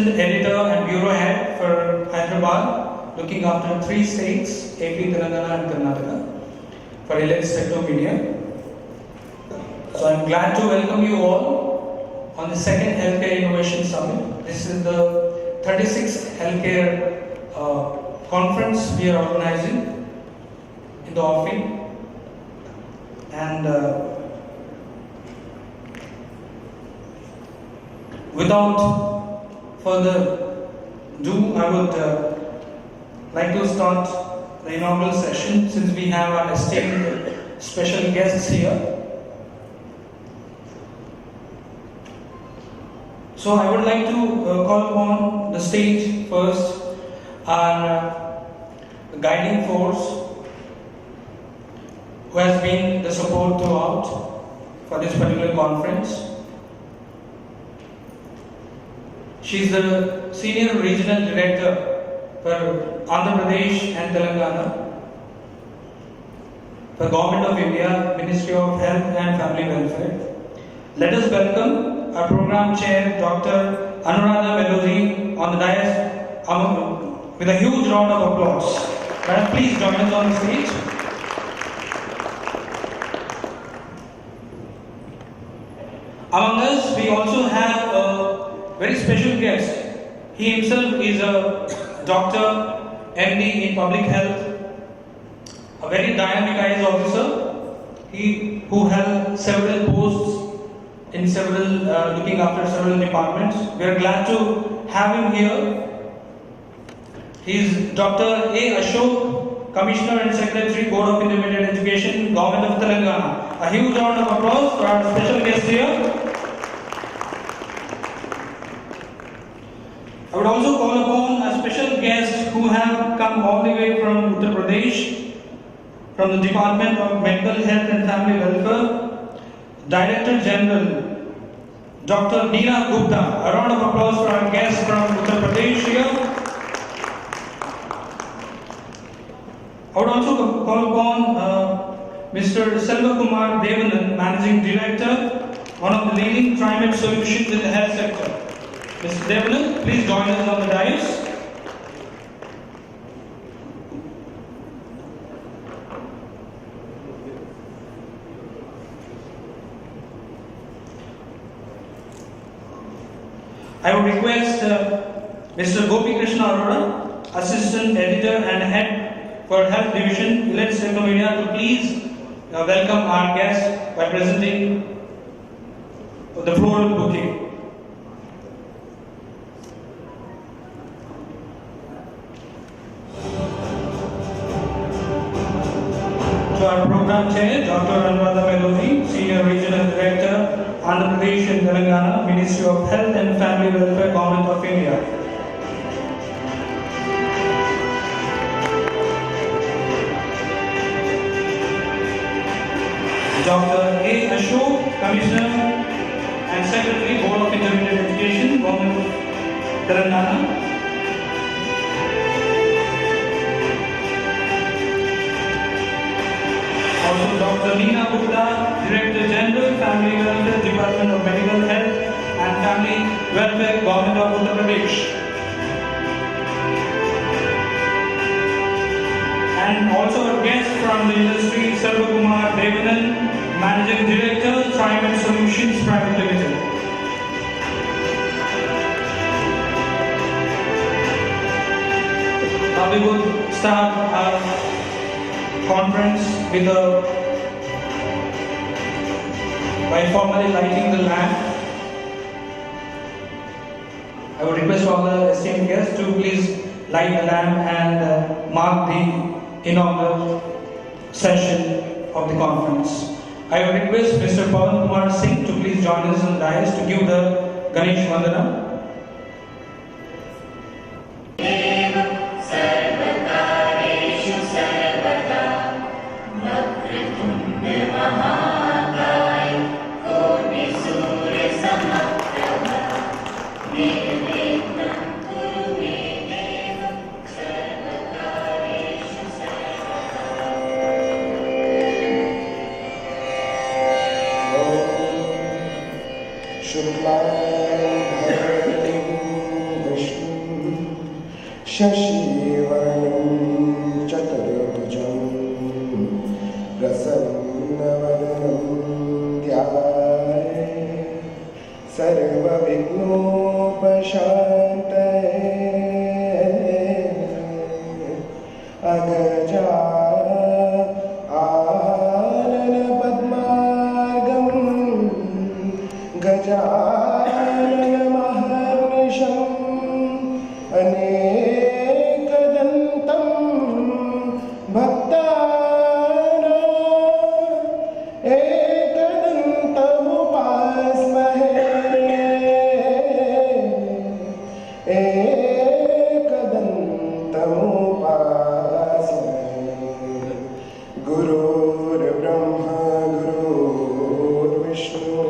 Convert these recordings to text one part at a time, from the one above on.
Assistant Editor and Bureau Head for Hyderabad, looking after 3 states, AP, Telangana and Karnataka, for Elets Sector Media. So I'm glad to welcome you all on the second Healthcare Innovation Summit. This is the 36th Healthcare Conference we are organizing in the offing. And without further ado, I would like to start the inaugural session since we have our esteemed special guests here. So I would like to call upon the stage first our guiding force who has been the support throughout for this particular conference. She is the Senior Regional Director for Andhra Pradesh and Telangana for Government of India, Ministry of Health and Family Welfare. Let us welcome our Program Chair, Dr. Anuradha Medoju, on the dais with a huge round of applause. Madam, please join us on the stage. Among us, we also have a very special guest. He himself is a doctor, MD in public health, a very dynamic IAS officer. He who held several posts in several, looking after several departments. We are glad to have him here. He is Dr. A. Ashok, Commissioner and Secretary, Board of Intermediate Education, Government of Telangana. A huge round of applause for our special guest here. I would also call upon a special guest who have come all the way from Uttar Pradesh, from the Department of Medical Health and Family Welfare, Director General, Dr. Neena Gupta. A round of applause for our guest from Uttar Pradesh here. I would also call upon Mr. Selva Kumar Devanan, Managing Director, one of the leading climate solutions in the health sector. Mr. Devanan, please join us on the dais. I would request Mr. Gopi Krishna Arora, Assistant Editor and Head for Health Division, Elets Media, to please welcome our guest by presenting the floral bouquet. To our Program Chair, Dr. Anuradha Medoju, Senior Regional Director, Andhra Pradesh and Telangana, Ministry of Health and Family Welfare, Government of India. Dr. A. Ashok, Commissioner and Secretary, Board of Intermediate Education, Government of Telangana. Also Dr. Neena Gupta, Director General, Family Welfare, Department of Medical Health and Family Welfare, Government of Uttar Pradesh. And also a guest from the industry, Selva Kumar Devanan, Managing Director, Climate Solutions Private Limited. Now we would start our conference with by formally lighting the lamp. I would request all the esteemed guests to please light the lamp and mark the inaugural session of the conference. I would request Mr. Pawan Kumar Singh to please join us on the dais to give the Ganesh Vandana. Shukla शशिवर्णं चतुर्भुजं प्रसन्नवदनं ध्यायेत् सर्वविघ्नोपशान्तये अगजा आननपद्मार्गं गजाननमहर्निशम् अनेकदन्तं भक्तानाम् एकदन्तमुपास्महे एकदन्तमुपास्महे गुरुर्ब्रह्मा गुरुर्विष्णु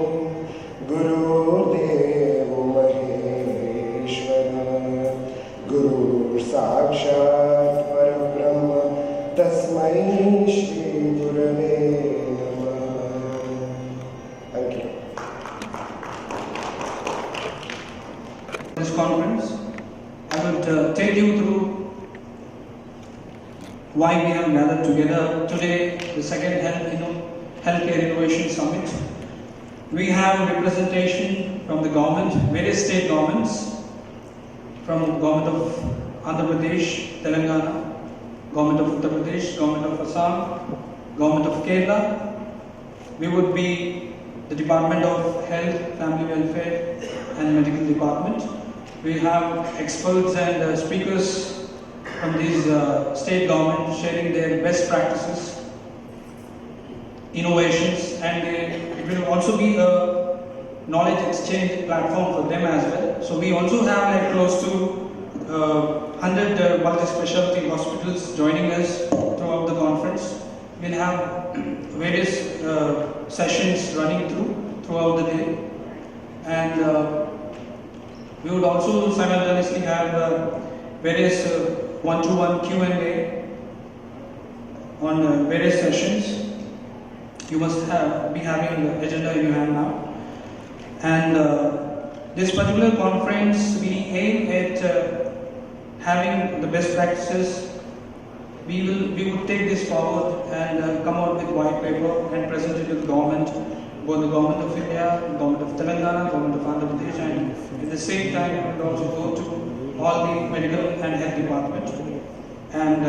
गुरुर्देवो महेश्वरः गुरुर्साक्षात् परब्रह्म तस्मै श्री गुरवे नमः. Thank you. This conference, I would take you through why we have gathered together today, the second Healthcare Innovation Summit. We have representation from the government, various state governments, from government of Andhra Pradesh, Telangana, government of Uttar Pradesh, government of Assam, government of Kerala. We would be the Department of Health, Family Welfare and Medical Department. We have experts and speakers from these state governments sharing their best practices, innovations, and it will also be a knowledge exchange platform for them as well. So we also have like close to 100 multi-speciality hospitals joining us throughout the conference. We'll have various sessions running throughout the day, and we would also simultaneously have various one-to-one Q&A on various sessions. You must be having the agenda in your hand now. And this particular conference, we aim at having the best practices. We would take this forward and come out with white paper and present it to the government, both the government of India, government of Telangana, government of Andhra Pradesh, and at the same time we would also go to all the medical and health department. And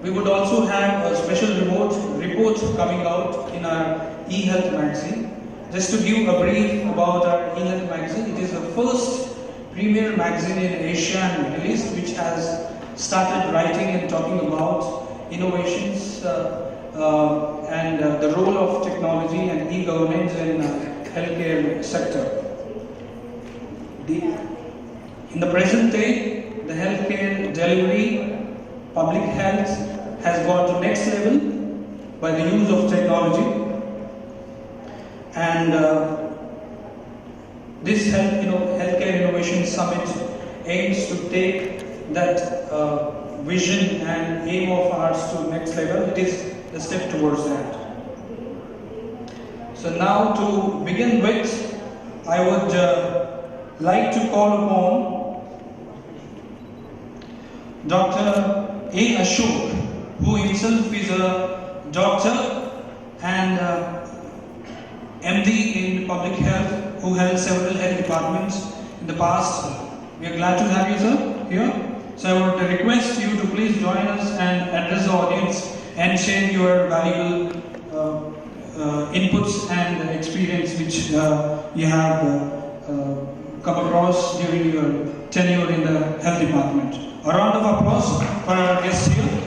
we would also have a special report coming out in our e-health magazine. Just to give a brief about our e-health magazine, it is the first premier magazine in Asia and Middle East which has started writing and talking about innovations and the role of technology and e-governance in healthcare sector. In the present day, the healthcare delivery, public health has gone to next level by the use of technology, and this Healthcare Innovation Summit aims to take that vision and aim of ours to next level. It is a step towards that. So now to begin with, I would like to call upon Dr. A. Ashok, who himself is a doctor and MD in public health, who held several health departments in the past. We are glad to have you, sir, here. So I would request you to please join us and address the audience and share your valuable inputs and experience which you have come across during your tenure in the health department. A round of applause for our guests here.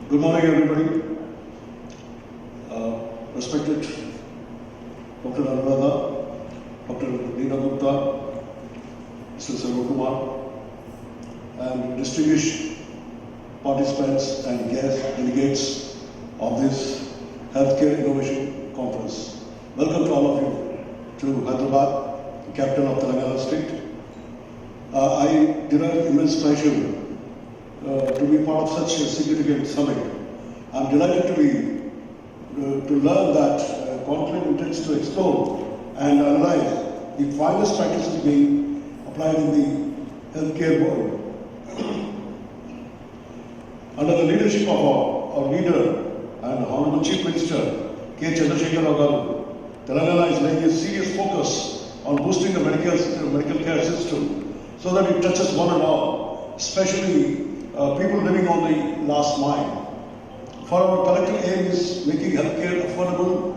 Good morning, everybody. Respected Dr. Anuradha, Dr. Neo-natal, Mr. Sarvakumar, and distinguished participants and guest delegates of this Healthcare Innovation Conference. Welcome to all of you to Hyderabad, the capital of Telangana state. I derive immense pleasure to be part of such a significant summit. I'm delighted to learn that Conclave intends to explore and analyze the finest practices being applied in the healthcare world. Under the leadership of our leader and Honorable Chief Minister K. Chandrasekhar Rao Garu, Telangana is laying a serious focus on boosting the medical care system so that it touches one and all, especially people living on the last mile. For our collective aim is making healthcare affordable,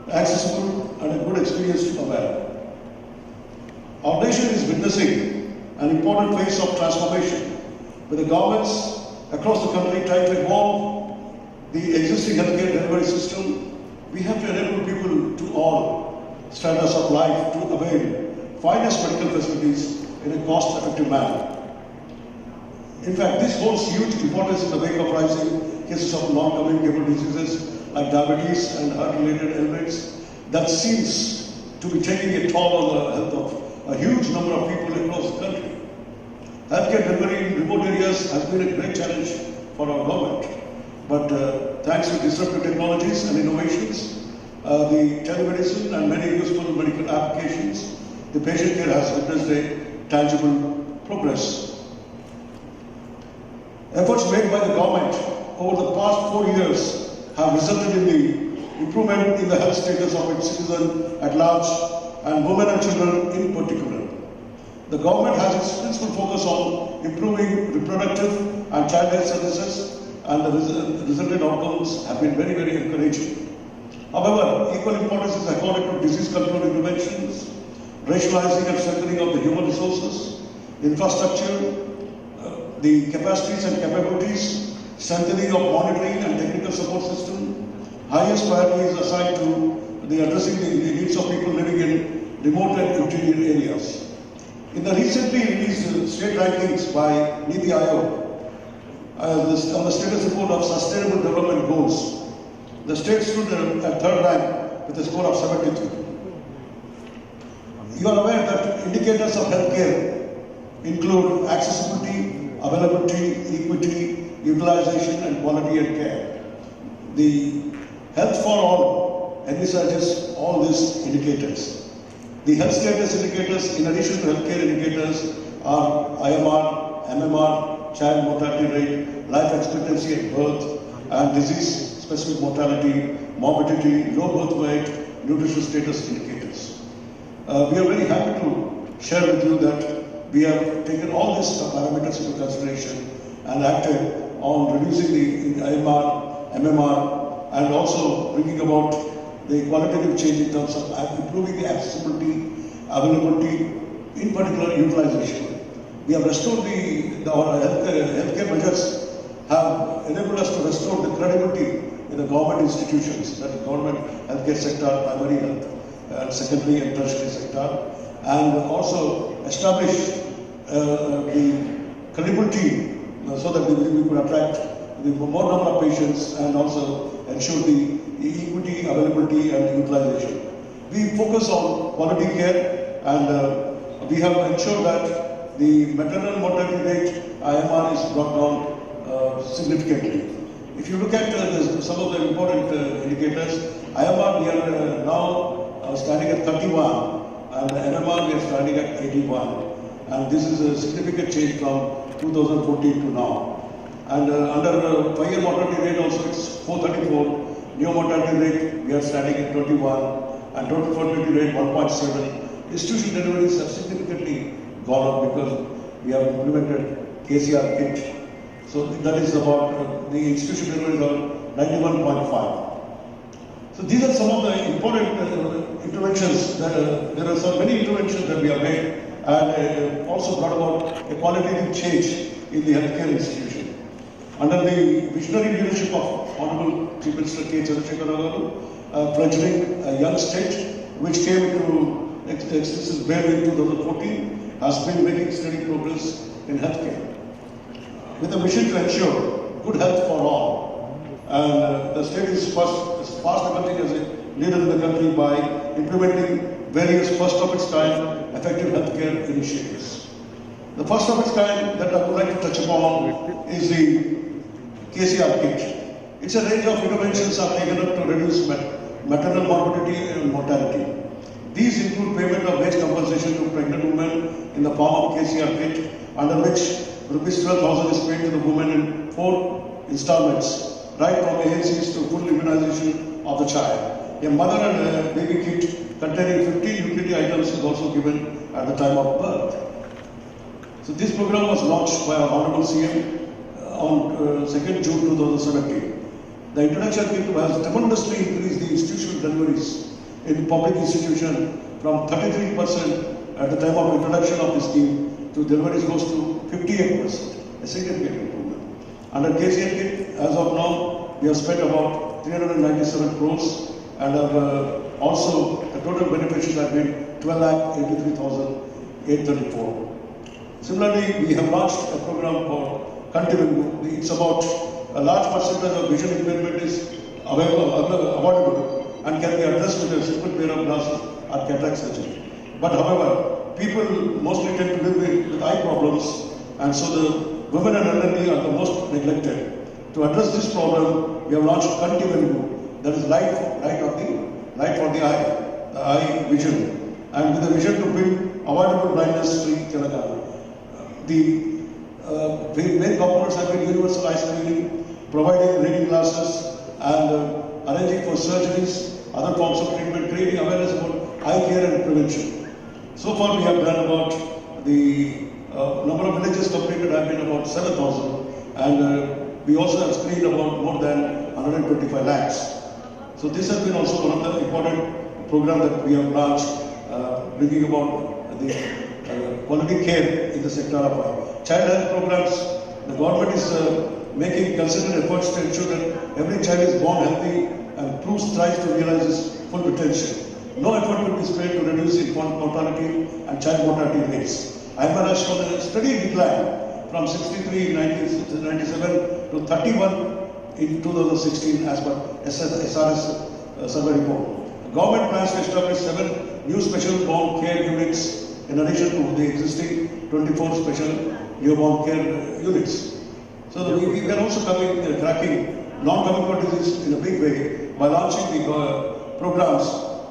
accessible, and a good experience to avail. Our nation is witnessing an important phase of transformation, with the governments across the country trying to evolve the existing healthcare delivery system. We have to enable people to all stratas of life to avail finest medical facilities in a cost-effective manner. In fact, this holds huge importance in the wake of rising cases of non-communicable diseases like diabetes and heart-related ailments that seems to be taking a toll on the health of a huge number of people across the country. Healthcare delivery in remote areas has been a great challenge for our government. But thanks to disruptive technologies and innovations, the telemedicine and many useful medical applications, the patient care has witnessed a tangible progress. Efforts made by the government over the past 4 years have resulted in the improvement in the health status of its citizens at large and women and children in particular. The government has its principal focus on improving reproductive and child health services, and the resultant outcomes have been very, very encouraging. However, equal importance is accorded to disease control interventions, rationalizing and strengthening of the human resources, infrastructure, the capacities and capabilities, strengthening of monitoring and technical support system. Highest priority is assigned to the addressing the needs of people living in remote and interior areas. In the recently released state rankings by Niti Aayog, on the status report of sustainable development goals, the state stood at third rank with a score of 73. You are aware that indicators of healthcare include accessibility, availability, equity, utilization, and quality and care. The Health for All envisages all these indicators. The health status indicators, in addition to healthcare indicators, are IMR, MMR, child mortality rate, life expectancy at birth, and disease-specific mortality, morbidity, low birth weight, nutrition status indicators. We are very happy to share with you that we have taken all these parameters into consideration and acted on reducing the IMR, MMR, and also bringing about the qualitative change in terms of improving the accessibility, availability, in particular utilization. We have restored our healthcare measures have enabled us to restore the credibility in the government institutions, that is government healthcare sector, primary health, secondary and tertiary sector, and also establish the credibility so that we could attract the more number of patients and also ensure the equity, availability, and utilization. We focus on quality care, and we have ensured that the maternal mortality rate IMR is brought down significantly. If you look at some of the important indicators, IMR we are now standing at 31, and MMR we are standing at 81. And this is a significant change from 2014 to now. And under 5-year mortality rate also it's 434. Neo-mortality rate we are standing at 21, and total fertility rate 1.7. Institutional deliveries have significantly gone up because we have implemented KCR kit. So that is about the institutional deliveries are 91.5. So these are some of the important interventions. There are so many interventions that we have made, and also brought about a qualitative change in the healthcare institution. under the visionary leadership of Honorable Chief Minister K. Chandrasekhar Rao, fledgling a young state which came into existence barely in 2014, has been making steady progress in healthcare. With a mission to ensure good health for all, and the state is fast emerging as a leader in the country by implementing various first of its kind effective healthcare initiatives. The first of its kind that I would like to touch upon is the KCR kit. It's a range of interventions are taken up to reduce maternal morbidity and mortality. These include payment of wage compensation to pregnant women in the form of KCR kit, under which Rs 12,000 is paid to the woman in 4 installments, right from ANCs to full immunization of the child. A mother and a baby kit containing 15 utility items is also given at the time of birth. So this program was launched by our Honorable CM on 2nd June 2017. The introduction kit has tremendously increased the institutional deliveries in public institution from 33% at the time of introduction of the scheme to deliveries goes to 58%, a significant improvement. Under KCR kit, as of now, we have spent about 397 crores and have also the total beneficiaries have been 12,83,834. Similarly, we have launched a program called Continue. It's about a large percentage of vision impairment is avoidable and can be addressed with a simple pair of glasses or cataract surgery. But however, people mostly tend to live with eye problems, and so the women and elderly are the most neglected. To address this problem, we have launched Continue, that is light for the eye vision, and with a vision to build avoidable blindness-free Telangana. The main components have been universal eye screening, providing reading glasses, and arranging for surgeries, other forms of treatment, creating awareness about eye care and prevention. So far, we have done about the number of villages completed have been about 7,000, and we also have screened about more than 125 lakhs. So this has been also one of the important programs that we have launched, bringing about the quality care in the sector of eye. Child health programs, the government is making considered efforts to ensure that every child is born healthy and strives to realize his full potential. No effort will be spared to reduce infant mortality and child mortality rates. IMR has shown a steady decline from 63 in 1997 to 31 in 2016 as per SRS survey report. The government plans to establish 7 new special born care units in addition to the existing 24 special newborn care units. So we are also tracking non-communicable disease in a big way by launching the programs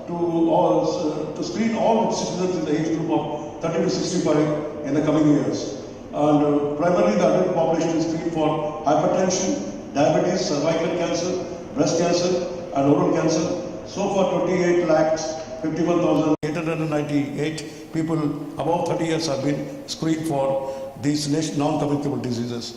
to screen all citizens in the age group of 30 to 65 in the coming years. And primarily the adult population is screened for hypertension, diabetes, cervical cancer, breast cancer, and oral cancer. So far, 28 lakhs 51,898 people above 30 years have been screened for these non-communicable diseases.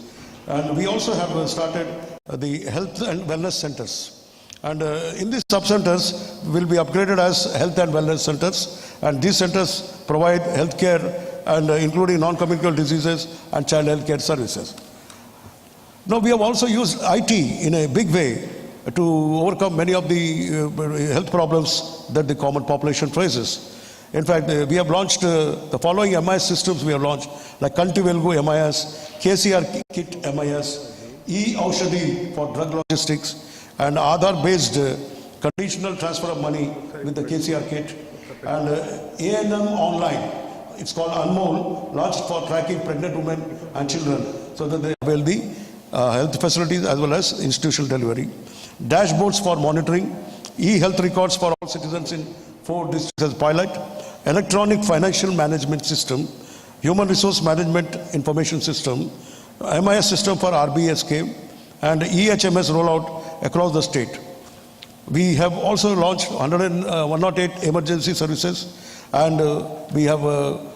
And we also have started the health and wellness centers. And in these sub-centers will be upgraded as health and wellness centers. And these centers provide health care and including non-communicable diseases and child health care services. Now we have also used IT in a big way to overcome many of the health problems that the common population faces. In fact, we have launched the following MIS systems we have launched, like Kantivelgu MIS, KCR Kit MIS, e-Aushadhi for drug logistics, and Aadhaar-based conditional transfer of money with the KCR Kit, and ANM Online, it's called Anmol, launched for tracking pregnant women and children so that they avail the health facilities as well as institutional delivery. Dashboards for monitoring, e-health records for all citizens in 4 districts as pilot, electronic financial management system, human resource management information system, MIS system for RBSK, and EHMS rollout across the state. We have also launched 108 emergency services, and we have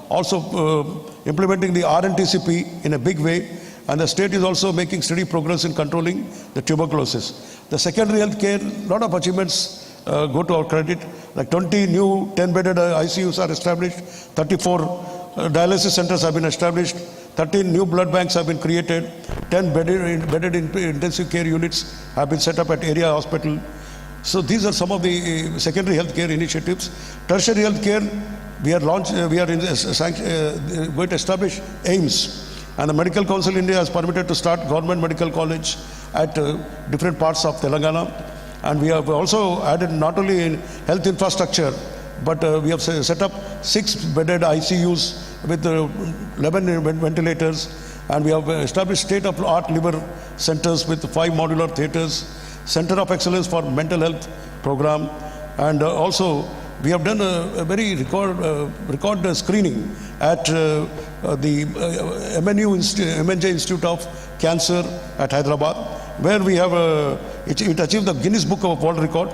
also implementing the RNTCP in a big way, and the state is also making steady progress in controlling the tuberculosis. The secondary health care, a lot of achievements go to our credit, like 20 new 10-bedded ICUs are established, 34 dialysis centers have been established, 13 new blood banks have been created, 10 bedded intensive care units have been set up at area hospital. So these are some of the secondary healthcare initiatives. Tertiary healthcare, we are going to establish AIMS. And the Medical Council India has permitted to start government medical college at different parts of Telangana. And we have also added not only in health infrastructure, but we have set up 6 bedded ICUs with 11 ventilators. And we have established state-of-the-art liver centers with 5 modular theaters, Center of Excellence for Mental Health program. And also, we have done a very record screening at the MNJ Institute of Cancer at Hyderabad, where we have it achieved the Guinness Book of World Record.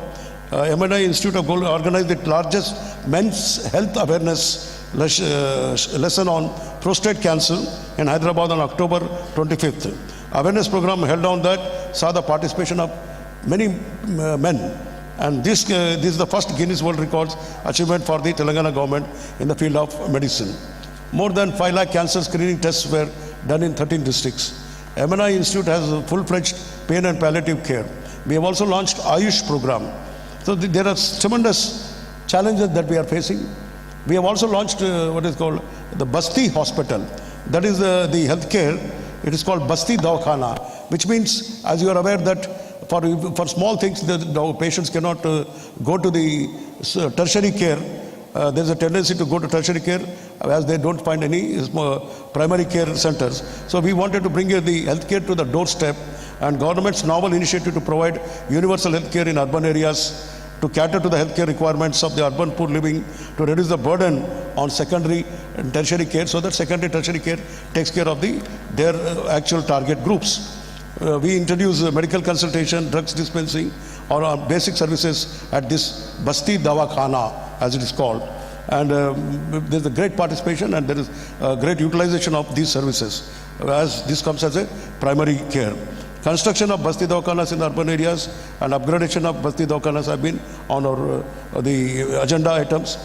MNI Institute of Gold organized the largest men's health awareness lesson on prostate cancer in Hyderabad on October 25th. Awareness program held on that saw the participation of many men. And this is the first Guinness World Records achievement for the Telangana government in the field of medicine. More than 5 lakh cancer screening tests were done in 13 districts. MNI Institute has a full-fledged pain and palliative care. We have also launched Ayush program. So there are tremendous challenges that we are facing. We have also launched what is called the Basti Hospital. That is the healthcare. It is called Basti Dawkhana, which means, as you are aware, that for small things, the patients cannot go to the tertiary care. There is a tendency to go to tertiary care as they don't find any primary care centers. So we wanted to bring the healthcare to the doorstep, and government's novel initiative to provide universal healthcare in urban areas to cater to the healthcare requirements of the urban poor living, to reduce the burden on secondary and tertiary care, so that secondary tertiary care takes care of their actual target groups. We introduce medical consultation, drugs dispensing, or basic services at this Basti Dawakhana, as it is called. And there is a great participation and there is great utilization of these services, as this comes as a primary care. Construction of Basti Dawakhanas in urban areas and upgradation of Basti Dawakhanas have been on the agenda items.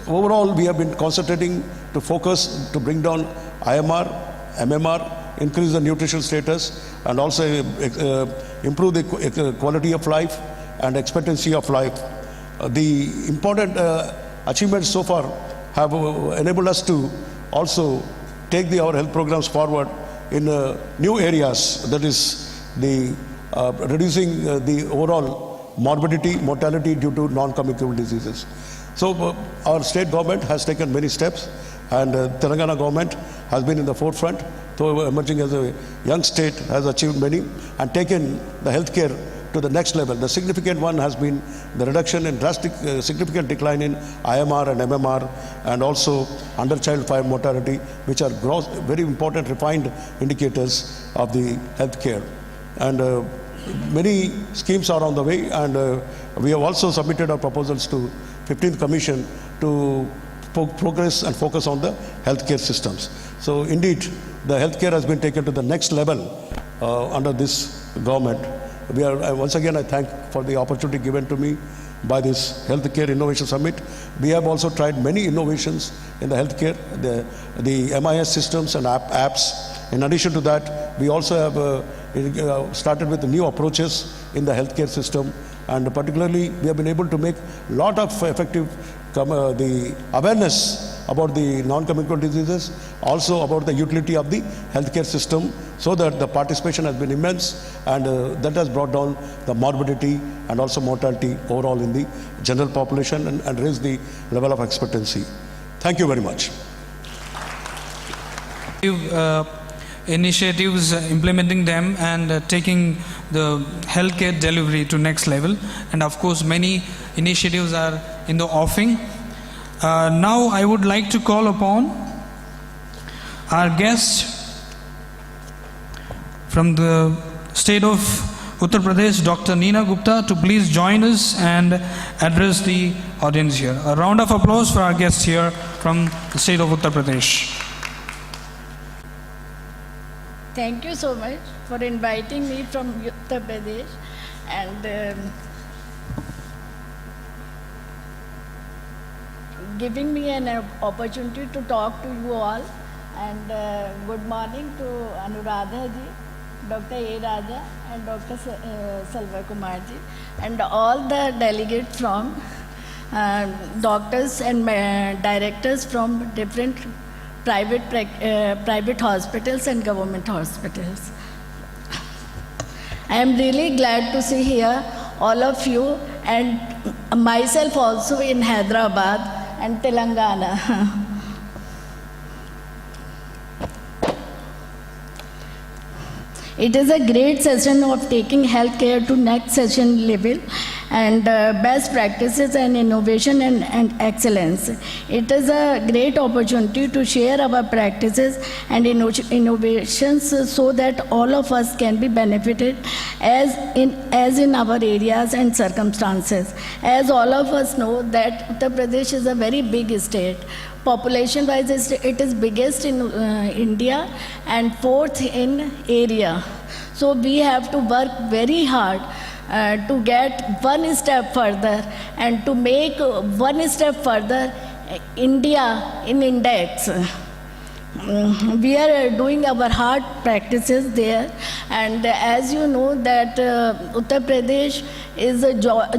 Overall, we have been concentrating to focus to bring down IMR, MMR, increase the nutritional status, and also improve the quality of life and expectancy of life. The important achievements so far have enabled us to also take our health programs forward in new areas, that is the reducing the overall morbidity, mortality due to non-communicable diseases. So our state government has taken many steps, and Telangana government has been in the forefront. So emerging as a young state, has achieved many and taken the healthcare to the next level. The significant one has been the reduction in drastic, significant decline in IMR and MMR, and also under-child child mortality, which are very important refined indicators of the healthcare. And many schemes are on the way, and we have also submitted our proposals to 15th Commission to progress and focus on the healthcare systems. So indeed, the healthcare has been taken to the next level under this government. Once again, I thank for the opportunity given to me by this Healthcare Innovation Summit. We have also tried many innovations in the healthcare, the MIS systems and apps. In addition to that, we also have started with new approaches in the healthcare system, and particularly we have been able to make a lot of effective the awareness about the non-communicable diseases, also about the utility of the healthcare system, so that the participation has been immense, and that has brought down the morbidity and also mortality overall in the general population, and raised the level of expectancy. Thank you very much. Initiatives, implementing them and taking the healthcare delivery to next level, and of course many initiatives are in the offing. Now I would like to call upon our guest from the state of Uttar Pradesh, Dr. Neena Gupta, to please join us and address the audience here. A round of applause for our guest here from the state of Uttar Pradesh. Thank you so much for inviting me from Uttar Pradesh, and giving me an opportunity to talk to you all. And good morning to Anuradha ji Dr. A. Raja and Dr. Salva Kumarji, and all the delegates from doctors and directors from different private hospitals and government hospitals. I am really glad to see here all of you and myself also in Hyderabad and Telangana. It is a great session of taking healthcare to next session level and best practices and innovation and excellence. It is a great opportunity to share our practices and innovations so that all of us can be benefited as in our areas and circumstances. As all of us know that Uttar Pradesh is a very big state. Population wise, it is biggest in India and fourth in area. So we have to work very hard to get one step further and to make one step further India in index. We are doing our hard practices there, and as you know that Uttar Pradesh is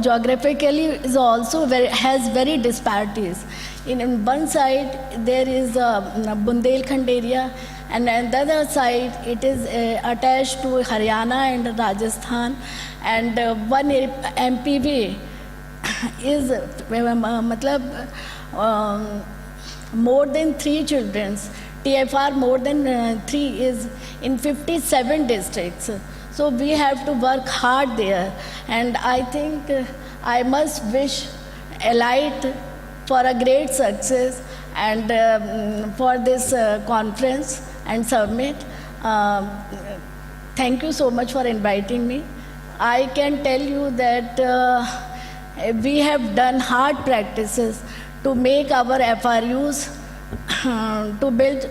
geographically is also has very disparities. In one side there is Bundelkhand area, and on the other side it is attached to Haryana and Rajasthan, and one MPV is more than 3 children. TFR more than 3 is in 57 districts. So we have to work hard there, and I think I must wish Elite for a great success and for this conference and summit. Thank you so much for inviting me. I can tell you that we have done hard practices to make our FRUs to build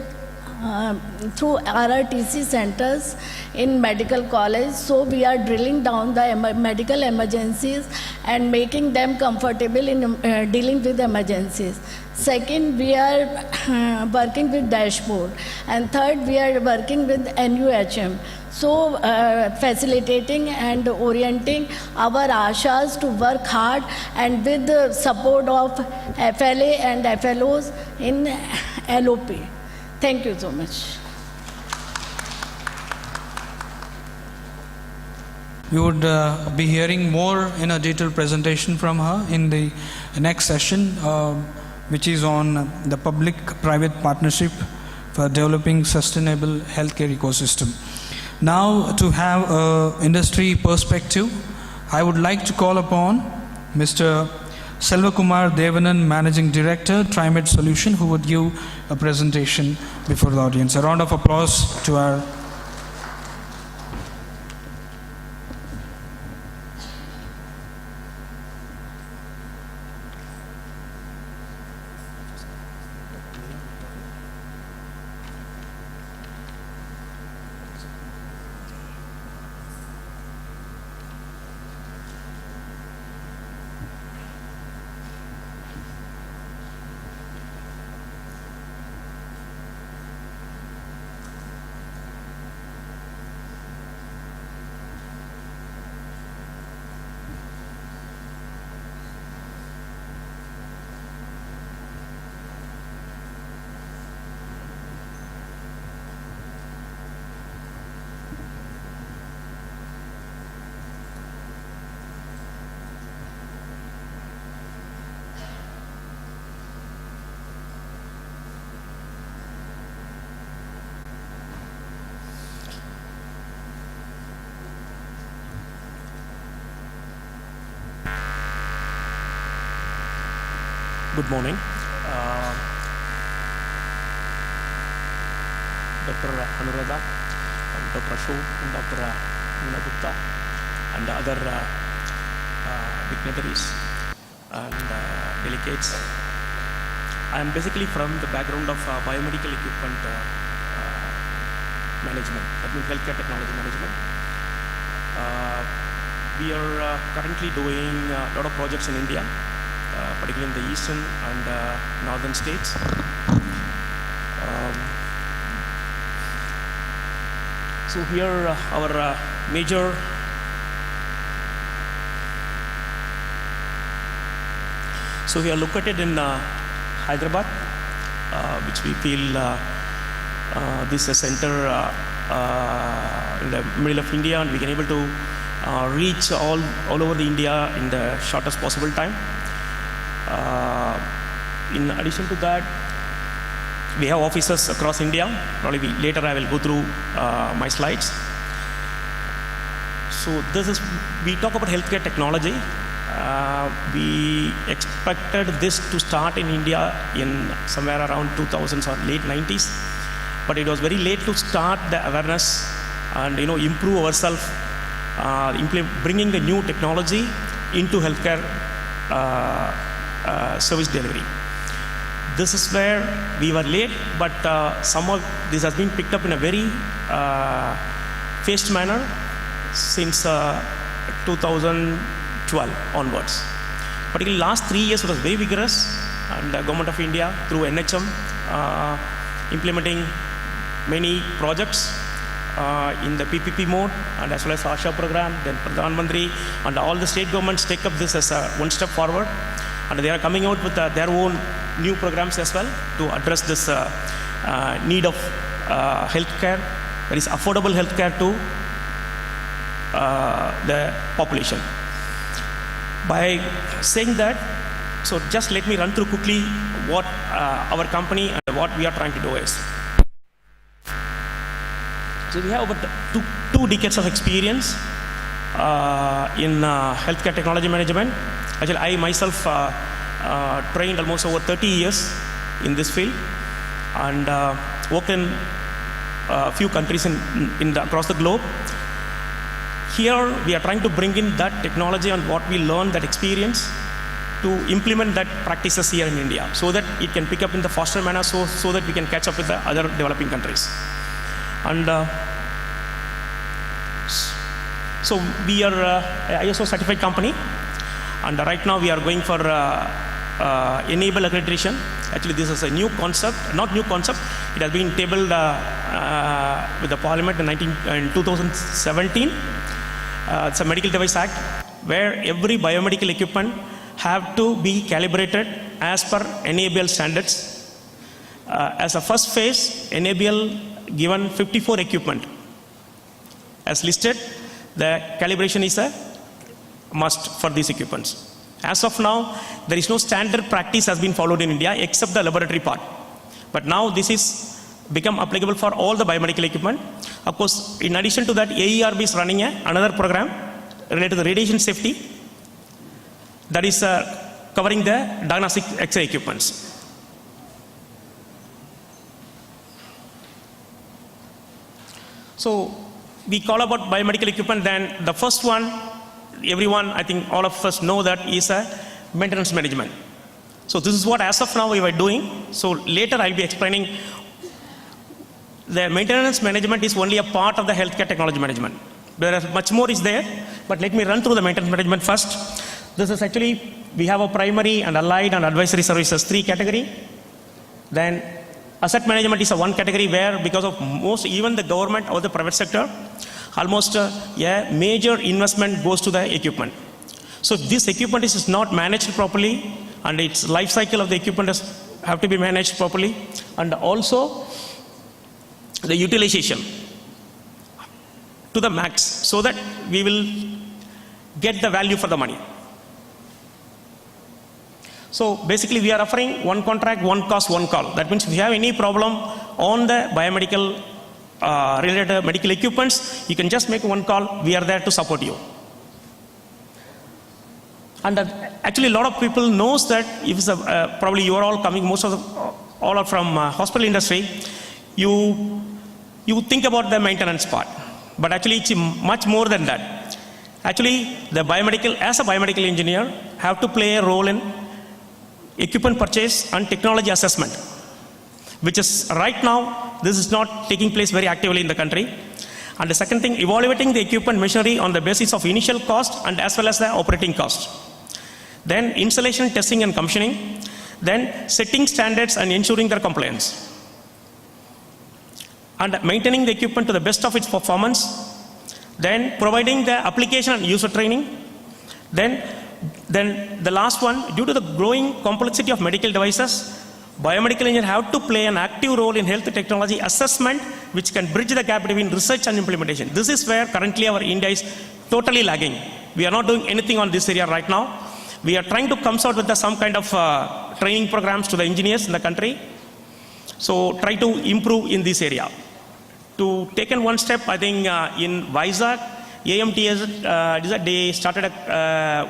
through RRTC centers in medical college. So we are drilling down the medical emergencies and making them comfortable in dealing with emergencies. Second, we are working with dashboard. And third, we are working with NUHM. So facilitating and orienting our ASHAs to work hard and with the support of FLA and FLOs in LOP. Thank you so much. We would be hearing more in a detailed presentation from her in the next session, which is on the public-private partnership for developing sustainable healthcare ecosystem. Now, to have an industry perspective, I would like to call upon Mr. Selvakumar Devanan, Managing Director, TriMed Solution, who would give a presentation before the audience. A round of applause to our Good morning. Dr. Anuradha, and Dr. Ashok, and Dr. Meena Gupta, and other dignitaries and delegates. I am basically from the background of biomedical equipment management, that means healthcare technology management. We are currently doing a lot of projects in India, particularly in the eastern and northern states. So here our major so we are located in Hyderabad, which we feel this is a center in the middle of India, and we can able to reach all over the India in the shortest possible time. In addition to that, we have offices across India. Probably later I will go through my slides. So we talk about healthcare technology. We expected this to start in India in somewhere around 2000s or late 90s, but it was very late to start the awareness and improve ourselves, bringing the new technology into healthcare service delivery. This is where we were late, but somehow this has been picked up in a very phased manner since 2012 onwards. Particularly last 3 years was very vigorous, and the Government of India through NHM implementing many projects in the PPP mode, and as well as Asha program, then Pradhan Mantri, and all the state governments take up this as a one step forward, and they are coming out with their own new programs as well to address this need of healthcare, that is affordable healthcare to the population. By saying that, so just let me run through quickly what our company and what we are trying to do is. So we have about two decades of experience in healthcare technology management. Actually, I myself trained almost over 30 years in this field, and worked in a few countries across the globe. Here we are trying to bring in that technology and what we learned, that experience, to implement that practices here in India, so that it can pick up in the faster manner, so that we can catch up with the other developing countries. And so we are an ISO certified company, and right now we are going for enable accreditation. Actually, this is a new concept, not new concept. It has been tabled with the Parliament in 2017. It's a Medical Device Act, where every biomedical equipment have to be calibrated as per NABL standards. As a first phase, NABL given 54 equipment. As listed, the calibration is a must for these equipments. As of now, there is no standard practice has been followed in India except the laboratory part. But now this is become applicable for all the biomedical equipment. Of course, in addition to that, AERB is running another program related to the radiation safety, that is covering the diagnostic X-ray equipments. So we call about biomedical equipment, then the first one, everyone, I think all of us know that, is a maintenance management. So this is what as of now we were doing. So later I'll be explaining. The maintenance management is only a part of the healthcare technology management. There is much more is there, but let me run through the maintenance management first. This is actually, we have a primary and allied and advisory services, 3 category. Then asset management is a 1 category, where because of most, even the government or the private sector, almost a major investment goes to the equipment. So if this equipment is not managed properly, and its life cycle of the equipment have to be managed properly, and also the utilization to the max, so that we will get the value for the money. So basically we are offering 1 contract, 1 cost, 1 call. That means if you have any problem on the biomedical related medical equipments, you can just make 1 call. We are there to support you. And actually a lot of people knows that if it's probably you are all coming, all are from hospital industry, you think about the maintenance part, but actually it's much more than that. Actually, the biomedical, as a biomedical engineer, have to play a role in equipment purchase and technology assessment, which is right now, this is not taking place very actively in the country. And the second thing, evaluating the equipment machinery on the basis of initial cost and as well as the operating cost. Then installation, testing and commissioning. Then setting standards and ensuring their compliance. and maintaining the equipment to the best of its performance, then providing the application and user training, then the last one, due to the growing complexity of medical devices, biomedical engineers have to play an active role in health technology assessment, which can bridge the gap between research and implementation. This is where currently our India is totally lagging. We are not doing anything on this area right now. We are trying to come out with some kind of training programs to the engineers in the country. So try to improve in this area. To take one step, I think in Vizag, AMTS, they started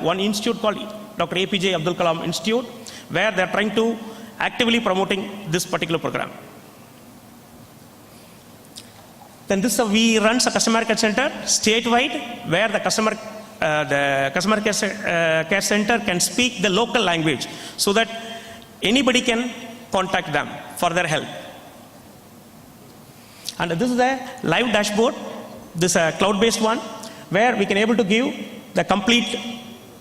one institute called Dr. APJ Abdul Kalam Institute, where they are trying to actively promoting this particular program. Then we run a customer care center statewide, where the customer care center can speak the local language, so that anybody can contact them for their help. And this is a live dashboard. This is a cloud-based one, where we can able to give the complete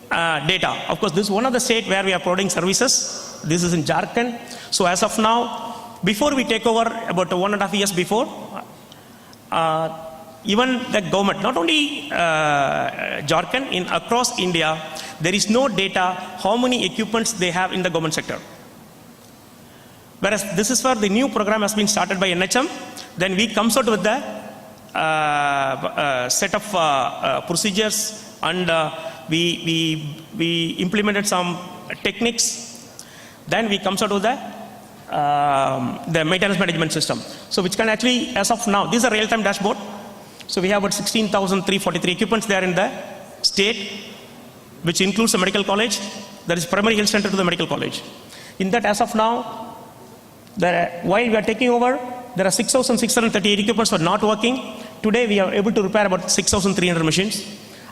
data. Of course, this is one of the states where we are providing services. This is in Jharkhand. So as of now, before we take over, about 1.5 years before, even the government, not only Jharkhand, across India, there is no data how many equipments they have in the government sector. Whereas this is where the new program has been started by NHM. Then we comes out with the set of procedures, and we implemented some techniques. Then we comes out with the maintenance management system. So which can actually, as of now, this is a real-time dashboard. So we have about 16,343 equipments there in the state, which includes the medical college. That is primary health center to the medical college. In that, as of now, while we are taking over, there are 6,638 equipments were not working. Today we are able to repair about 6,300 machines,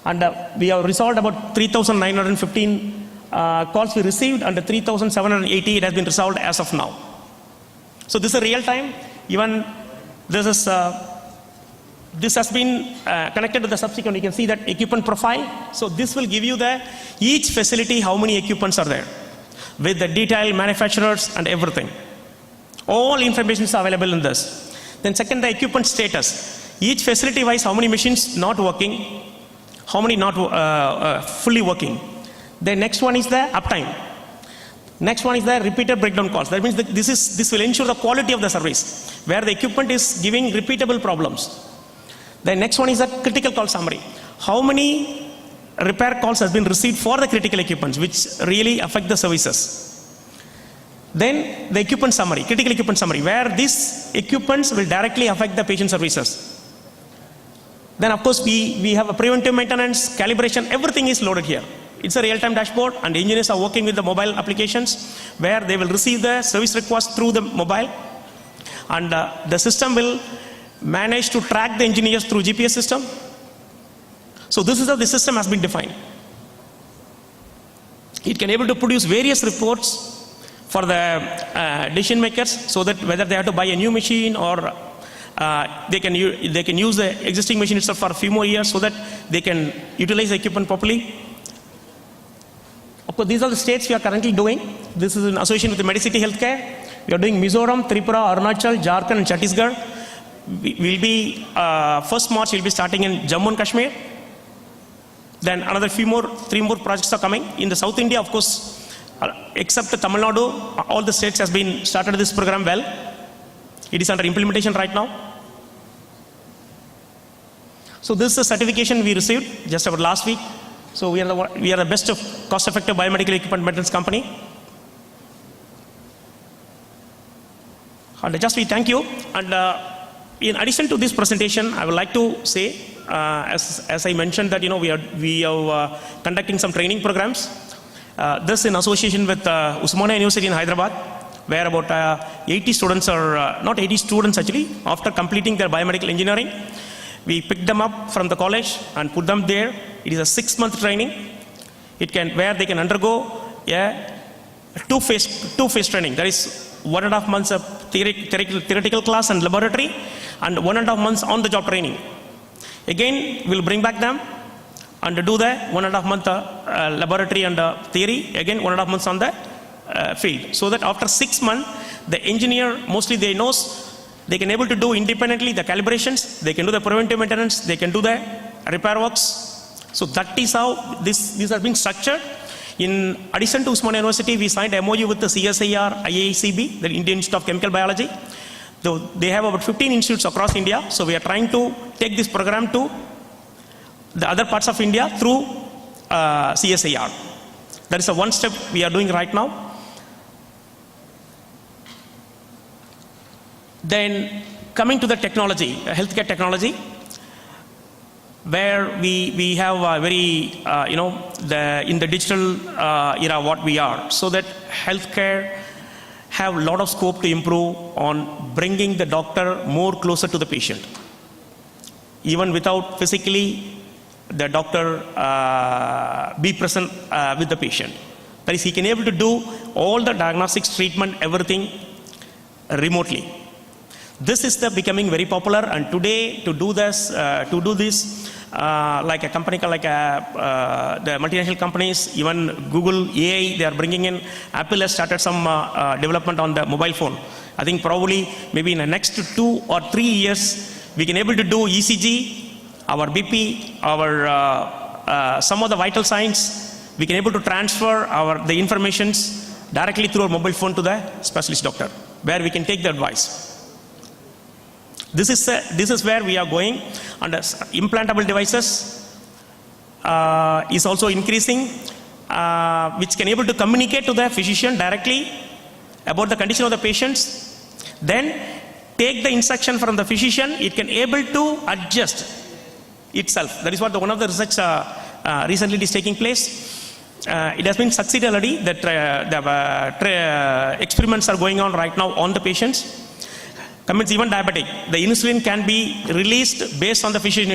and we have resolved about 3,915 calls we received, and 3,780 it has been resolved as of now. So this is real time. Even this has been connected to the subsequent. You can see that equipment profile. So this will give you each facility how many equipments are there, with the detailed manufacturers and everything. All information is available in this. Then second, the equipment status. Each facility wise, how many machines not working, how many not fully working. The next one is the uptime. Next one is the repeated breakdown calls. That means that this will ensure the quality of the service, where the equipment is giving repeatable problems. The next one is a critical call summary. How many repair calls has been received for the critical equipments, which really affect the services. Then the equipment summary, critical equipment summary, where these equipments will directly affect the patient services. Then of course we have a preventive maintenance, calibration, everything is loaded here. It's a real-time dashboard, and engineers are working with the mobile applications, where they will receive the service request through the mobile, and the system will manage to track the engineers through GPS system. So this is how the system has been defined. It can able to produce various reports for the decision makers, so that whether they have to buy a new machine or they can use the existing machine itself for a few more years, so that they can utilize the equipment properly. Of course, these are the states we are currently doing. This is in association with the Medicity Healthcare. We are doing Mizoram, Tripura, Arunachal, Jharkhand, and Chhattisgarh. We will be 1st March. We'll be starting in Jammu and Kashmir. Then another 3 more projects are coming in the South India. Of course, except Tamil Nadu, all the states has been started this program well. It is under implementation right now. So this is a certification we received just about last week. So we are the best of cost-effective biomedical equipment maintenance company. And just we thank you. And in addition to this presentation, I would like to say, as I mentioned, that we are conducting some training programs. This in association with Usmania University in Hyderabad, where about 80 students are, not 80 students actually, after completing their biomedical engineering, we picked them up from the college and put them there. It is a 6-month training. Where they can undergo a two-phase training. That is 1.5 months of theoretical class and laboratory, and 1.5 months on-the-job training. Again, we'll bring back them and do the 1.5 month laboratory and theory, again 1.5 months on the field. So that after 6 months, the engineer, mostly they knows They can able to do independently the calibrations, they can do the preventive maintenance, they can do the repair works. So that is how this has been structured. In addition to Usmania University, we signed MOU with the CSIR IACB, the Indian Institute of Chemical Biology. Though they have about 15 institutes across India, so we are trying to take this program to the other parts of India through CSIR. That is a one step we are doing right now. Then coming to the technology, healthcare technology, where we have a very, in the digital era what we are, so that healthcare have a lot of scope to improve on bringing the doctor more closer to the patient. Even without physically the doctor be present with the patient. That is, he can able to do all the diagnostics, treatment, everything remotely. This is becoming very popular, and today to do this, like a company like the multinational companies, even Google AI, they are bringing in. Apple has started some development on the mobile phone. I think probably maybe in the next 2 or 3 years, we can able to do ECG, our BP, our some of the vital signs. We can able to transfer the informations directly through our mobile phone to the specialist doctor, where we can take the advice. This is where we are going, and implantable devices is also increasing, which can able to communicate to the physician directly about the condition of the patients. Then take the instruction from the physician, it can able to adjust itself. That is what one of the research recently is taking place. It has been succeeded already that the experiments are going on right now on the patients. Commits even diabetic. The insulin can be released based on the physician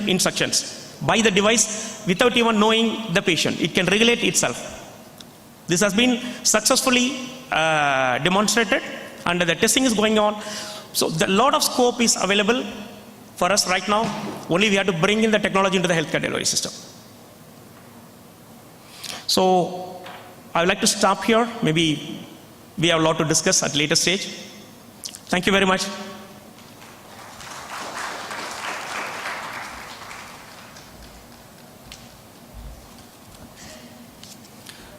instructions by the device without even knowing the patient. It can regulate itself. This has been successfully demonstrated, and the testing is going on. So a lot of scope is available for us right now. Only we have to bring in the technology into the healthcare delivery system. So I would like to stop here. Maybe we have a lot to discuss at a later stage. Thank you very much.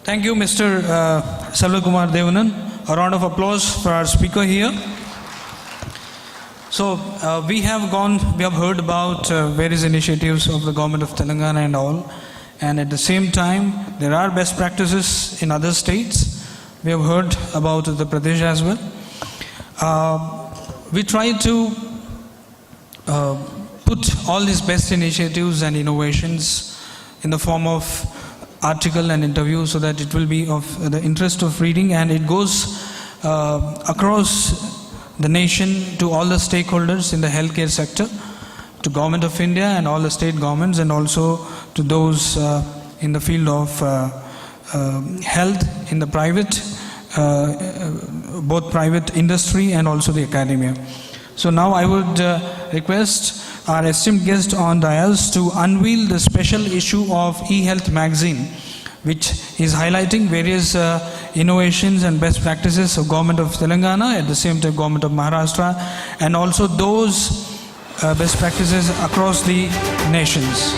Thank you, Mr. Selvakumar Devanan. A round of applause for our speaker here. So we have heard about various initiatives of the government of Telangana and all, and at the same time there are best practices in other states. We have heard about the Pradesh as well. We try to put all these best initiatives and innovations in the form of article and interview, so that it will be of the interest of reading, and it goes across the nation to all the stakeholders in the healthcare sector, to Government of India and all the state governments, and also to those in the field of health in the private, both private industry and also the academia. So now I would request our esteemed guest on dais to unveil the special issue of eHealth magazine, which is highlighting various innovations and best practices of Government of Telangana, at the same time Government of Maharashtra, and also those best practices across the nations.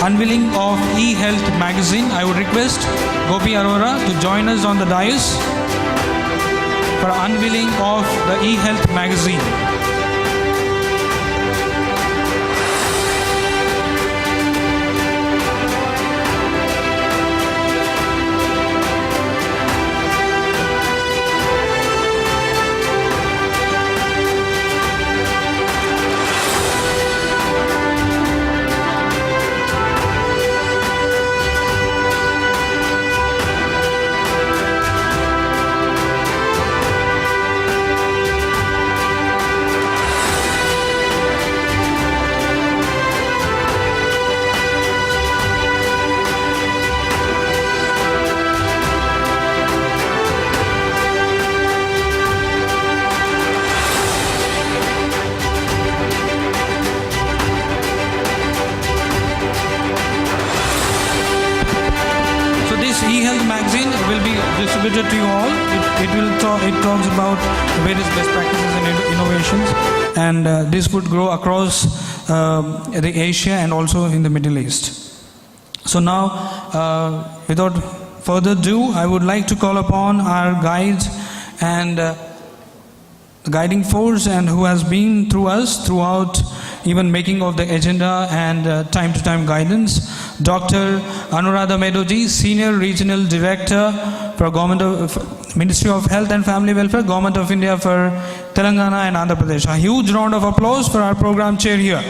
Unveiling of eHealth magazine. I would request Gopi Arora to join us on the dais for unveiling of the eHealth magazine. e-health magazine will be distributed to you all. It talks about various best practices and innovations, and this would grow across the Asia and also in the Middle East. So now, without further ado, I would like to call upon our guide and guiding force, and who has been through us throughout even making of the agenda and time to time guidance, Dr. Anuradha Medoju, Senior Regional Director for Ministry of Health and Family Welfare, Government of India for Telangana and Andhra Pradesh. A huge round of applause for our program chair here.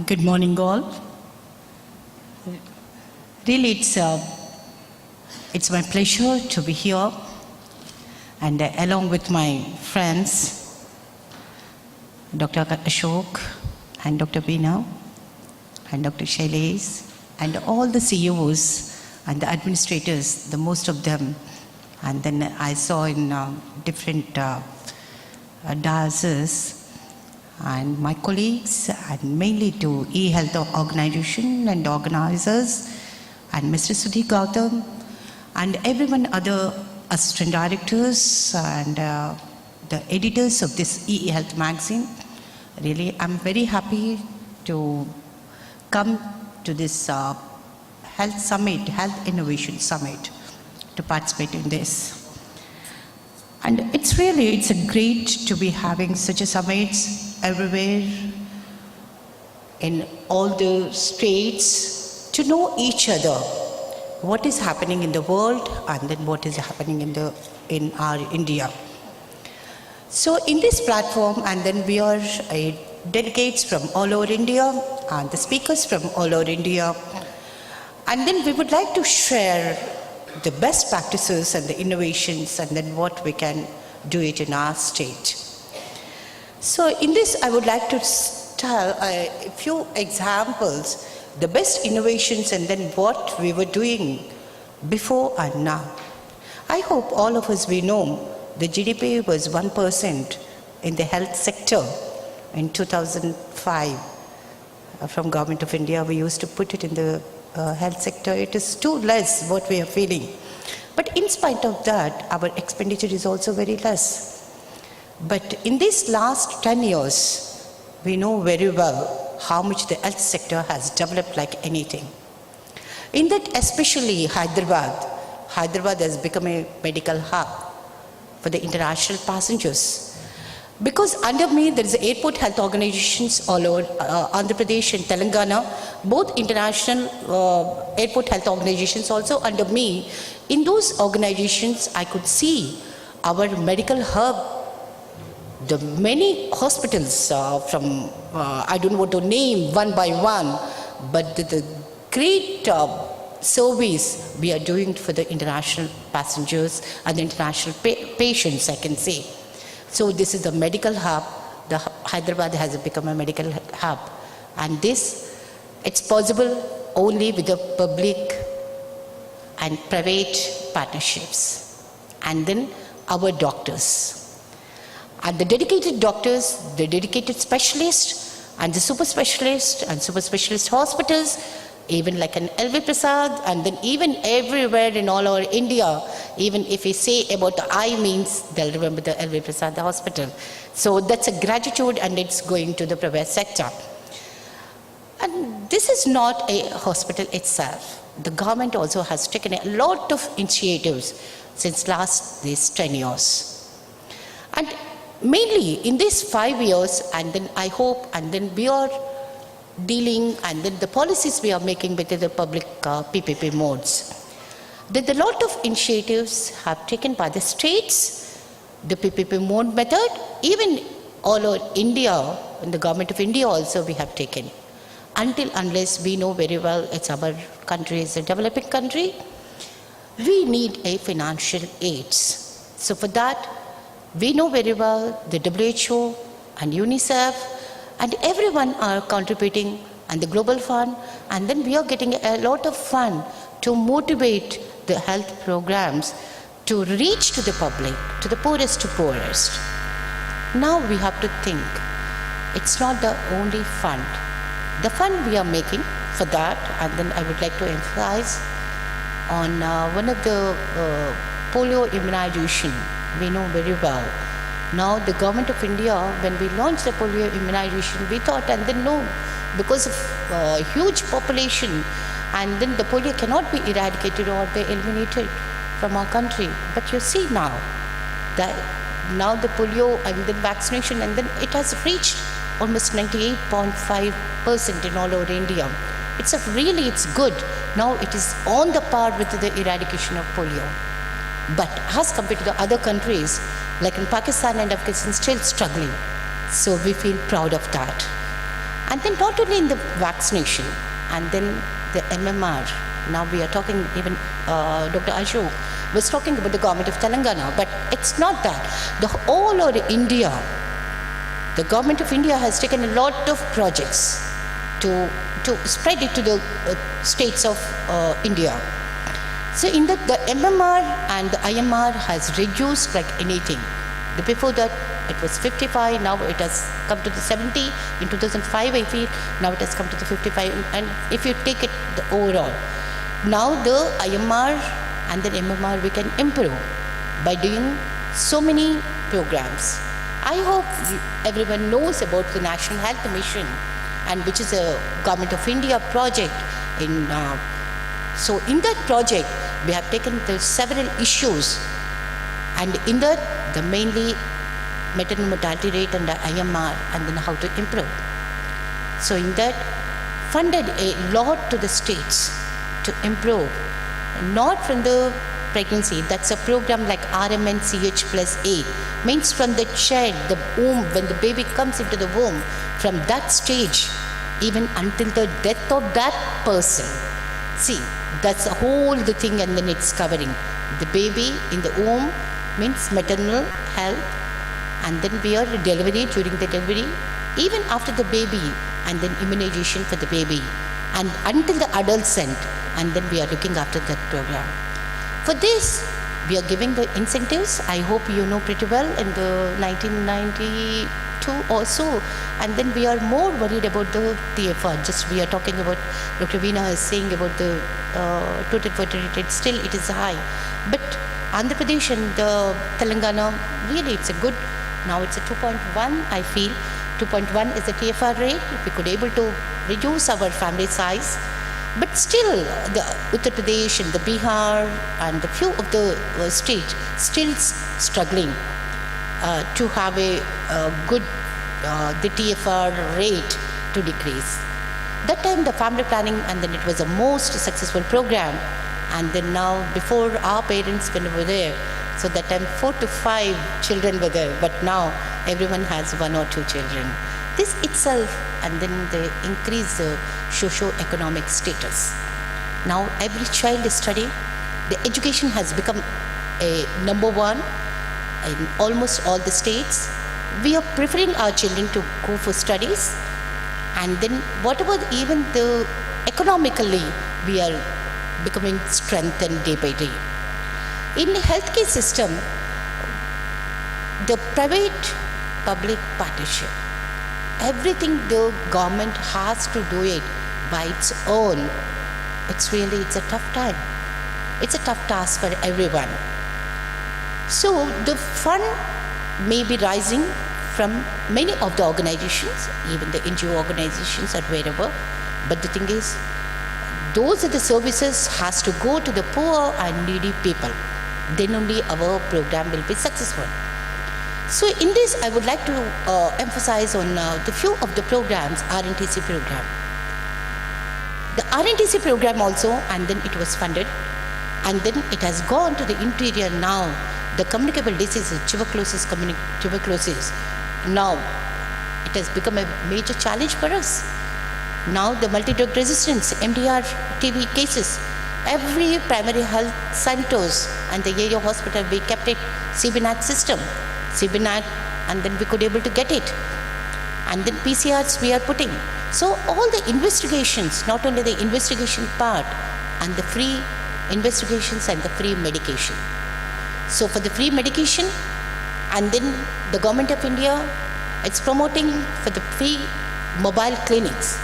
Good morning, all. Really, it's my pleasure to be here, and along with my friends, Dr. Ashok and Dr. Veena and Dr. Shailesh and all the CEOs and the administrators, the most of them, and then I saw in different dioceses, and my colleagues, and mainly to e-health organization and organizers, and Mr. Sudhi Gautam, and everyone other assistant directors and the editors of this e-health magazine. Really, I'm very happy to come to this health summit, Health Innovation Summit, to participate in this. And it's a great to be having such a summits everywhere in all the states, to know each other, what is happening in the world and then what is happening in our India. So in this platform, and then we are delegates from all over India and the speakers from all over India, and then we would like to share the best practices and the innovations, and then what we can do it in our state. So in this, I would like to tell a few examples, the best innovations, and then what we were doing before and now. I hope all of us, we know the GDP was 1% in the health sector in 2005. From Government of India, we used to put it in the health sector. It is too less what we are feeling. But in spite of that, our expenditure is also very less. But in these last 10 years, we know very well how much the health sector has developed like anything. In that, especially Hyderabad has become a medical hub for the international passengers. Because under me, there is airport health organizations all over Andhra Pradesh and Telangana, both international airport health organizations also under me. In those organizations, I could see our medical hub, the many hospitals from, I don't want to name one by one, but the great service we are doing for the international passengers and the international patients, I can say. So this is the medical hub. The Hyderabad has become a medical hub. And this, it's possible only with the public and private partnerships. And then our doctors. And the dedicated doctors, the dedicated specialists, and the super specialists and super specialist hospitals, even like an LV Prasad, and then even everywhere in all over India, even if we say about the eye means, they'll remember the LV Prasad, the hospital. So that's a gratitude, and it's going to the private sector. And this is not a hospital itself. The government also has taken a lot of initiatives since these 10 years. And mainly in these 5 years, and then I hope, and then we are dealing, and then the policies we are making with the public PPP modes. That a lot of initiatives have taken by the states, the PPP mode method, even all over India, in the Government of India also we have taken. Unless we know very well it's our country is a developing country, we need a financial aids. So for that, we know very well the WHO and UNICEF and everyone are contributing, and the Global Fund, and then we are getting a lot of fund to motivate the health programs to reach to the public, to the poorest to poorest. Now we have to think, it's not the only fund. The fund we are making for that, and then I would like to emphasize on one of the polio immunization, we know very well. Now the government of India, when we launched the polio immunization, we thought, and then no, because of huge population, and then the polio cannot be eradicated or be eliminated from our country. But you see now, that now the polio and then vaccination, and then it has reached almost 98.5% in all over India. It's good. Now it is on the par with the eradication of polio. But as compared to the other countries, like in Pakistan and Afghanistan, still struggling. So we feel proud of that. And then not only in the vaccination, and then the MMR. Now we are talking, even Dr. Ashok was talking about the government of Telangana, but it's not that. All over India, the government of India has taken a lot of projects to spread it to the states of India. So in that, the MMR and the IMR has reduced like anything. Before that, it was 55, now it has come to the 70. In 2005, I feel, now it has come to the 55. And if you take it the overall, now the IMR and the MMR we can improve by doing so many programs. I hope everyone knows about the National Health Mission, and which is a Government of India project. So in that project, we have taken the several issues, and in that, the mainly maternal mortality rate and the IMR, and then how to improve. So in that, funded a lot to the states to improve, not from the pregnancy. That's a program like RMNCH+A, means from the child, the womb, when the baby comes into the womb, from that stage, even until the death of that person. See, that's the whole the thing, and then it's covering. The baby in the womb means maternal health, and then we are delivery, during the delivery, even after the baby, and then immunization for the baby, and until the adolescent, and then we are looking after that program. For this, we are giving the incentives. I hope you know pretty well in the 1992 also, and then we are more worried about the TFR. Just we are talking about, Dr. Veena is saying about the total fertility rate, still it is high. But Andhra Pradesh and Telangana, really it's a good, now it's a 2.1, I feel. 2.1 is the TFR rate. We could able to reduce our family size. But still, the Uttar Pradesh and the Bihar and the few of the states still struggling to have a good the TFR rate to decrease. That time the family planning, and then it was the most successful program. And then now, before our parents when we were there, so that time 4 to 5 children were there, but now everyone has 1 or 2 children. This itself, and then they increase the socio-economic status. Now every child is studying. The education has become a number 1 in almost all the states. We are preferring our children to go for studies, and then whatever, even the economically, we are becoming strengthened day by day. In the healthcare system, the private-public partnership, everything the government has to do it by its own. It's a tough time. It's a tough task for everyone. So the fund may be rising from many of the organizations, even the NGO organizations or wherever. But the thing is, those are the services has to go to the poor and needy people. Then only our program will be successful. So in this, I would like to emphasize on the few of the programs, RNTC program. The RNTC program also, and then it was funded, and then it has gone to the interior now. The communicable diseases, tuberculosis, now it has become a major challenge for us. Now the multi-drug resistance, MDR TB cases, every primary health centers and the area hospital, we kept it CBNAT system. CBNAT, and then we could able to get it. And then PCRs we are putting. So all the investigations, not only the investigation part, and the free investigations and the free medication. So for the free medication, and then the Government of India, it's promoting for the free mobile clinics.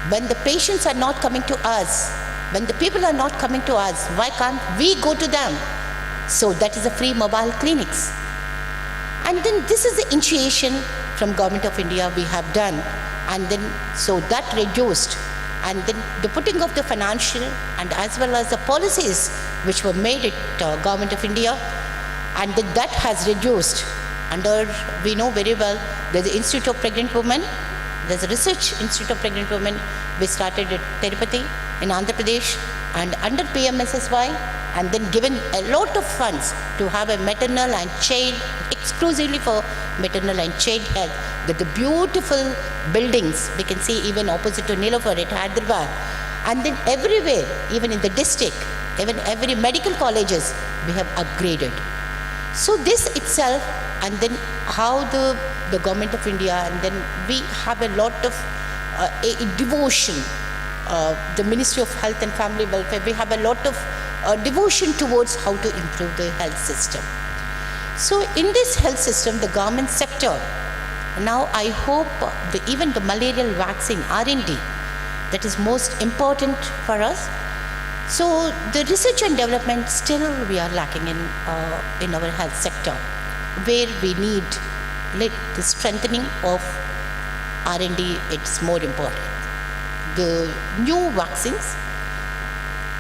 When the patients are not coming to us, when the people are not coming to us, why can't we go to them? So that is the free mobile clinics. And then this is the initiation from Government of India we have done. And then, so that reduced. And then the putting of the financial and as well as the policies which were made at Government of India, and then that has reduced. Under, we know very well, there's the Institute of Pregnant Women, there's a Research Institute of Pregnant Women, we started at Tirupati in Andhra Pradesh, and under PMSSY, and then given a lot of funds to have a maternal and child, exclusively for maternal and child health, that the beautiful buildings, we can see even opposite to Nilofar at Hyderabad, and then everywhere, even in the district, even every medical colleges, we have upgraded. So this itself, and then how the Government of India, and then we have a lot of a devotion, the Ministry of Health and Family Welfare, we have a lot of devotion towards how to improve the health system. So in this health system, the government sector, now I hope even the malarial vaccine, R&D, that is most important for us. So the research and development still we are lacking in our health sector, where we need the strengthening of R&D, it's more important. The new vaccines,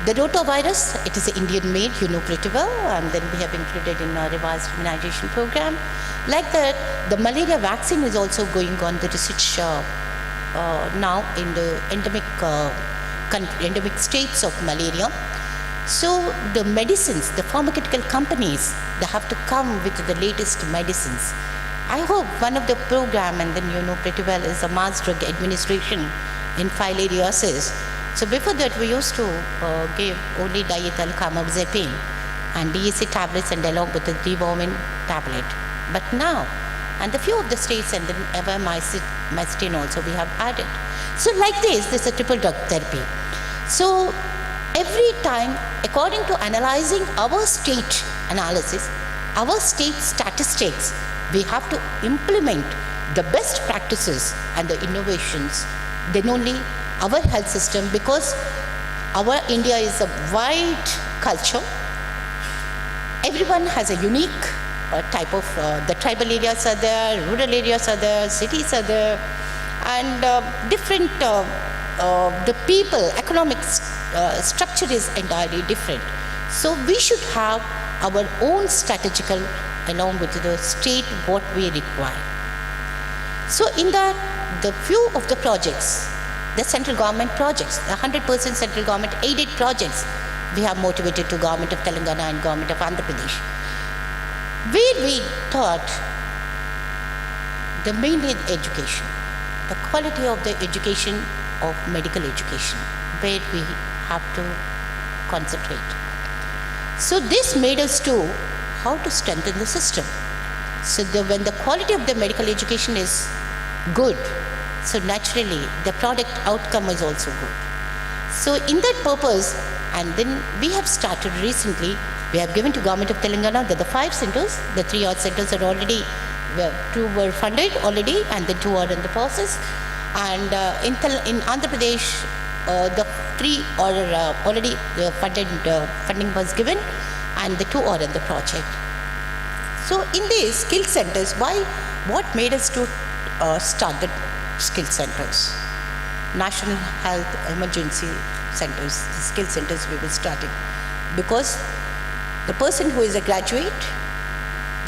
the rotavirus, it is an Indian made, you know pretty well, and then we have included in our revised immunization program. Like that, the malaria vaccine is also going on the research now in the endemic states of malaria. So the medicines, the pharmaceutical companies, they have to come with the latest medicines. I hope one of the program, and then you know pretty well, is the mass drug administration in filariasis. So before that, we used to give only diethyl carbamazepine and DAC tablets, and along with the deworming tablet. But now, and a few of the states, and then evermycin also we have added. So like this is a triple drug therapy. So every time, according to analyzing our state analysis, our state statistics, we have to implement the best practices and the innovations, then only our health system, because our India is a wide culture. Everyone has a unique type of, the tribal areas are there, rural areas are there, cities are there, and different, the people, economic structure is entirely different. So we should have our own strategical along with the state what we require. So in that, the few of the projects, the central government projects, the 100% central government aided projects, we have motivated to Government of Telangana and Government of Andhra Pradesh, where we thought the mainly education, the quality of the education of medical education, where we have to concentrate. So this made us to how to strengthen the system. So when the quality of the medical education is good, so naturally the product outcome is also good. So in that purpose, and then we have started recently, we have given to Government of Telangana that the 5 centers, the 3 odd centers are already, 2 were funded already, and the 2 are in the process. And in Andhra Pradesh, the 3 are already funding was given, and the 2 are in the project. So in these skill centers, what made us to start the skill centers? National Health Emergency Centers, skill centers we were starting. Because the person who is a graduate,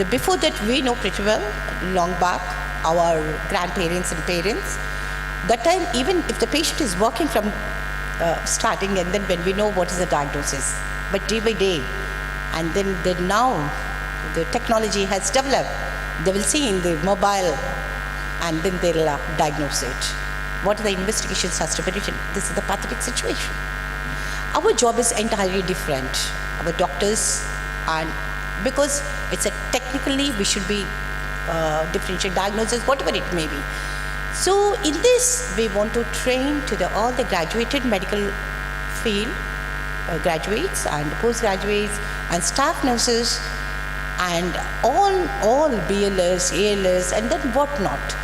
before that we know pretty well, long back, our grandparents and parents, that time even if the patient is walking from starting, and then when we know what is the diagnosis, but day by day, and then now the technology has developed, they will see in the mobile, and then they'll diagnose it. What are the investigations has to be written? This is the pathetic situation. Our job is entirely different. Our doctors, and because it's a technically we should be differential diagnosis, whatever it may be. So in this, we want to train to all the graduated medical field graduates and postgraduates and staff nurses and all BLS, ALS, and then whatnot.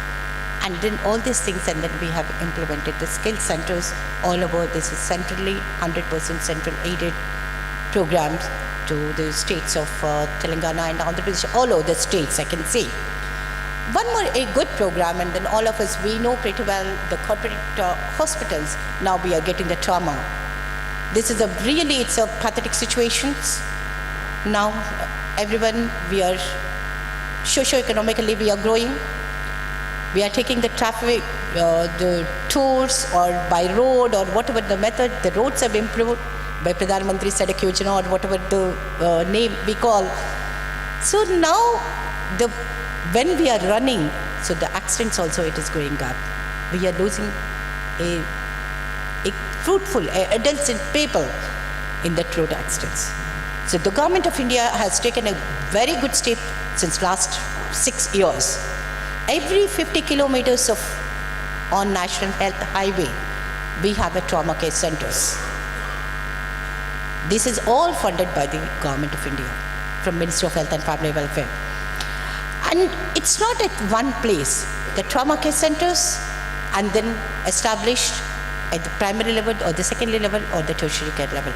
And then all these things, and then we have implemented the skill centers all over. This is centrally, 100% central aided programs to the states of Telangana and Andhra Pradesh, all over the states, I can say. One more, a good program, and then all of us, we know pretty well the corporate hospitals, now we are getting the trauma. This is it's a pathetic situation. Now, everyone, we are, socio-economically, we are growing. We are taking the traffic, the tours or by road or whatever the method, the roads have improved by Pradhan Mantri Sadak Yojana or whatever the name we call. So now, when we are running, so the accidents also it is going up. We are losing a fruitful adults and people in the road accidents. So the government of India has taken a very good step since last 6 years. Every 50 kilometers on National Health Highway, we have a trauma care centers. This is all funded by the Government of India from Ministry of Health and Family Welfare. And it's not at one place. The trauma care centers and then established at the primary level or the secondary level or the tertiary care level.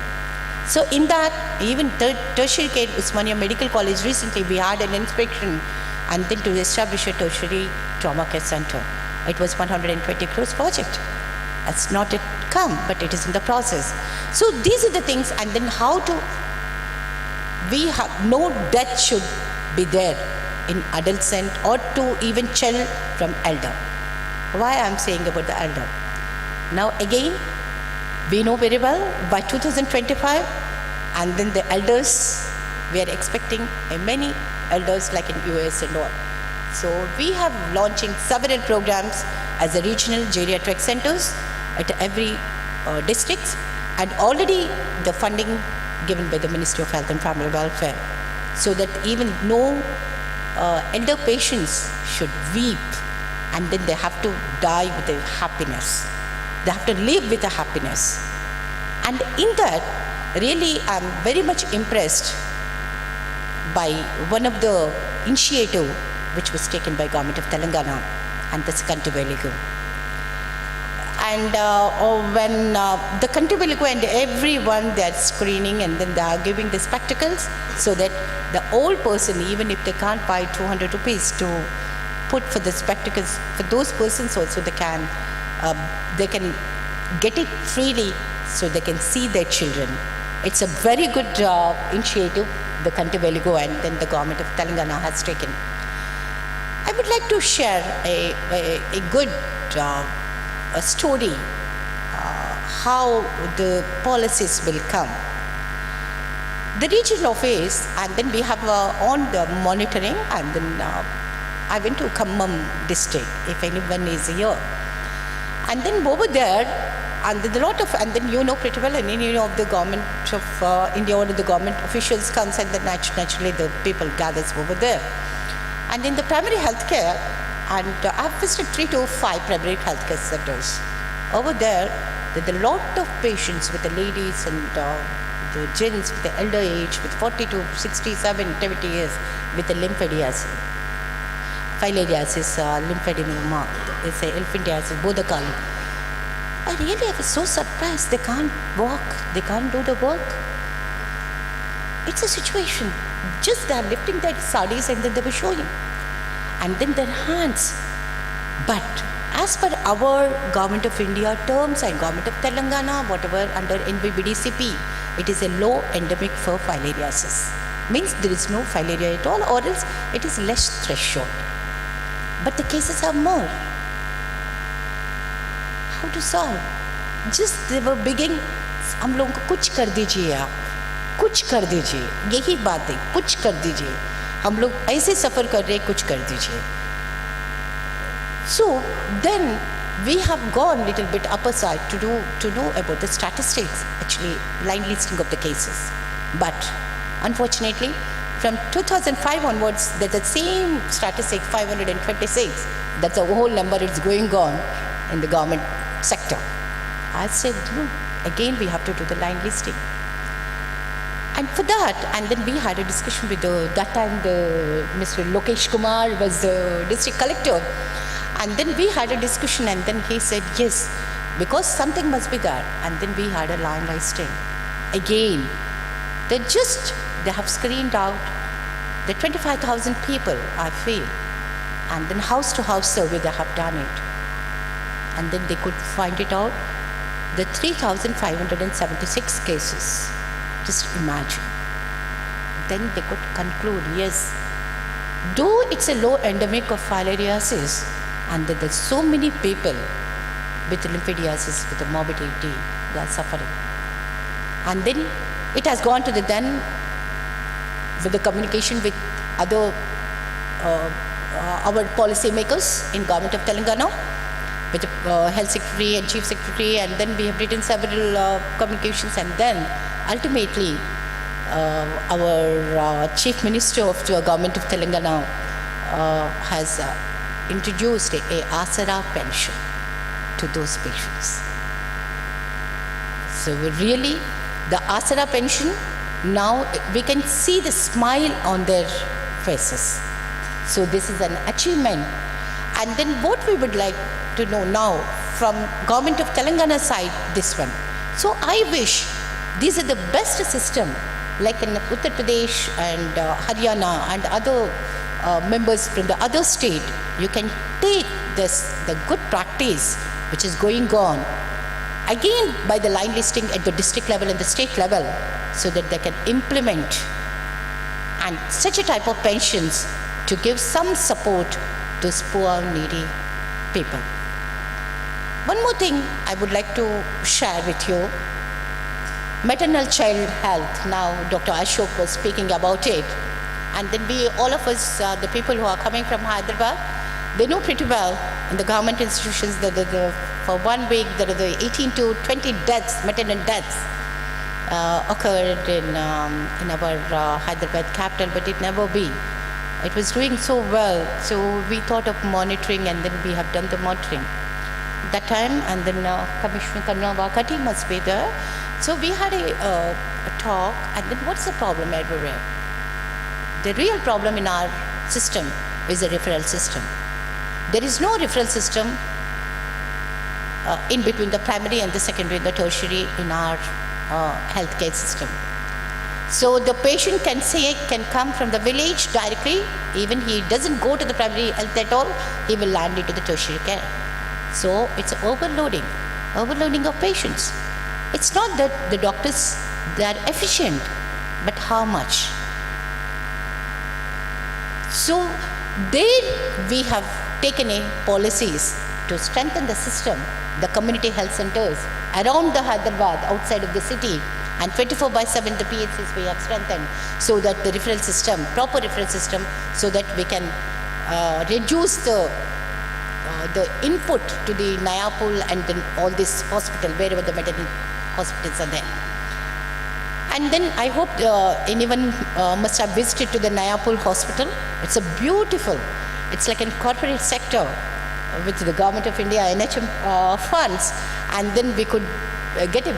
So in that, even tertiary care, Usmania Medical College, recently we had an inspection and then to establish a tertiary trauma care center. It was 120 crores project. It's not yet come, but it is in the process. So these are the things, and then we have no death should be there in adult and or to even child from elder. Why I'm saying about the elder? Now again, we know very well by 2025, and then the elders, we are expecting many elders like in US and all. So we have launching several programs as a regional geriatric centers at every districts, and already the funding given by the Ministry of Health and Family Welfare, so that even no elder patients should weep and then they have to die with a happiness. They have to live with a happiness. And in that, really I'm very much impressed by one of the initiative which was taken by Government of Telangana, and that's Kanti Velugu. And when the Kanti Velugu and everyone, they are screening and then they are giving the spectacles so that the old person, even if they can't buy 200 rupees to put for the spectacles, for those persons also they can get it freely so they can see their children. It's a very good initiative the Kanti Velugu and then the Government of Telangana has taken. I would like to share a good story, how the policies will come. The regional office, and then we have on the monitoring, and then I went to Khammam district, if anyone is here. And then over there, and then a lot of, and then you know pretty well, and you know of the government of India or the government officials comes, and then naturally the people gathers over there. And in the primary health care, and I've visited 3 to 5 primary health care centers. Over there, there's a lot of patients with the ladies and the gents with the elder age, with 40 to 67, 70 years, with the lymphediasis. Filariasis, lymphedema, it's a elephantiasis, bodakalu. I really was so surprised. They can't walk, they can't do the work. It's a situation. Just they're lifting their saris and then they were showing. And then their hands. But as per our Government of India terms and Government of Telangana, whatever under NBBDCP, it is a low endemic for filariasis. Means there is no filaria at all, or else it is less threshold. But the cases are more. How to solve? Just they were begging, हम लोगों को कुछ कर दीजिए आप, कुछ कर दीजिए, यही बात है, कुछ कर दीजिए, हम लोग ऐसे सफ़र कर रहे हैं, कुछ कर दीजिए. So then we have gone little bit upper side to know about the statistics, actually line listing of the cases. But unfortunately, from 2005 onwards, there's the same statistic 526 That's a whole number it's going on in the government sector. I said, no, again we have to do the line listing. And for that, and then we had a discussion with that time Mr. Lokesh Kumar was the district collector. And then we had a discussion and then he said, yes, because something must be there. And then we had a line listing. Again, they have screened out the 25,000 people, I feel. And then house to house survey, they have done it. And then they could find it out, the 3,576 cases. Just imagine. Then they could conclude, yes, though it's a low endemic of filariasis, and that there's so many people with lymphediasis, with the morbidity, they are suffering. And then it has gone to the then, with the communication with other, our policy makers in government of Telangana, with the health secretary and chief secretary, and then we have written several communications, and then ultimately our chief minister of the government of Telangana has introduced a Asara pension to those patients. So really, the Asara pension, now we can see the smile on their faces. So this is an achievement. And then what we would like to know now from government of Telangana side, this one. So I wish these are the best system, like in Uttar Pradesh and Haryana and other members from the other state. You can take this, the good practice which is going on, again by the line listing at the district level and the state level, so that they can implement and such a type of pensions to give some support to those poor, needy people. One more thing I would like to share with you. Maternal child health. Now Dr. Ashok was speaking about it. And then we, all of us, the people who are coming from Hyderabad, they know pretty well in the government institutions that for 1 week there are the 18 to 20 deaths, maternal deaths occurred in our Hyderabad capital, but it never be. It was doing so well, so we thought of monitoring, and then we have done the monitoring that time, and then Commissioner Karnavakati must be there. So we had a talk, and then what's the problem everywhere? The real problem in our system is the referral system. There is no referral system in between the primary and the secondary and the tertiary in our healthcare system. So the patient can come from the village directly, even he doesn't go to the primary health at all, he will land into the tertiary care. So it's overloading of patients. It's not that the doctors, they are efficient, but how much? So there we have taken in policies to strengthen the system, the community health centers around the Hyderabad, outside of the city, and 24/7 the PHCs we have strengthened, so that the referral system, proper referral system, so that we can reduce the input to the Nayapul and then all this hospital, wherever the maternal hospitals are there. And then I hope anyone must have visited to the Nayapul hospital. It's a beautiful, it's like a corporate sector with the government of India, NHM funds, and then we could get a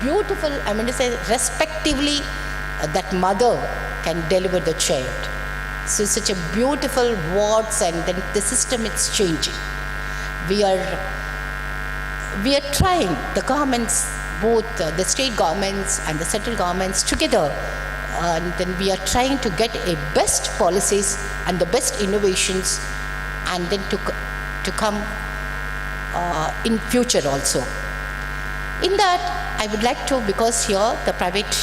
beautiful, I mean to say, respectively, that mother can deliver the child. So such a beautiful wards, and then the system is changing. We are trying, the governments, both the state governments and the central governments together, and then we are trying to get a best policies and the best innovations, and then to come in future also. In that, I would like to, because here the private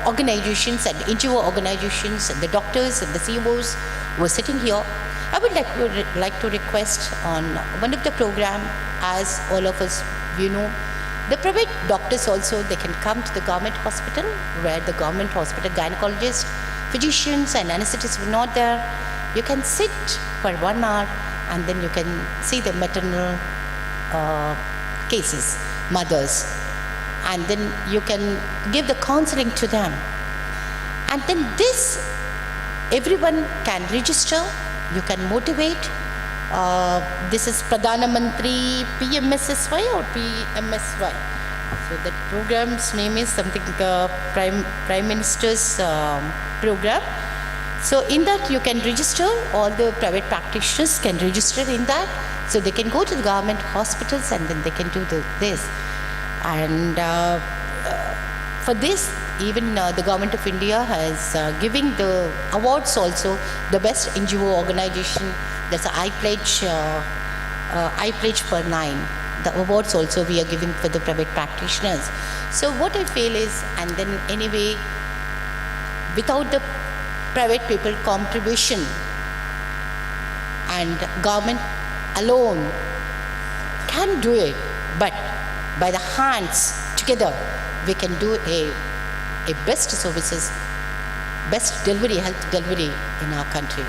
organizations and NGO organizations and the doctors and the CEOs were sitting here, I would like to request on one of the program, as all of us, you know, the private doctors also, they can come to the government hospital, where the government hospital gynecologists, physicians and anesthetists were not there. You can sit for 1 hour, and then you can see the maternal cases, mothers, and then you can give the counseling to them. And then this, everyone can register, you can motivate. This is Pradhana Mantri PMSSY or PMSY. So that program's name is something Prime Minister's program. So in that you can register, all the private practitioners can register in that. So they can go to the government hospitals and then they can do this. And for this, even the government of India has giving the awards also, the best NGO organization, that's I Pledge per 9. The awards also we are giving for the private practitioners. So what I feel is, and then anyway, without the private people contribution and government alone can do it, but by the hands together we can do a best services, best delivery, health delivery in our country.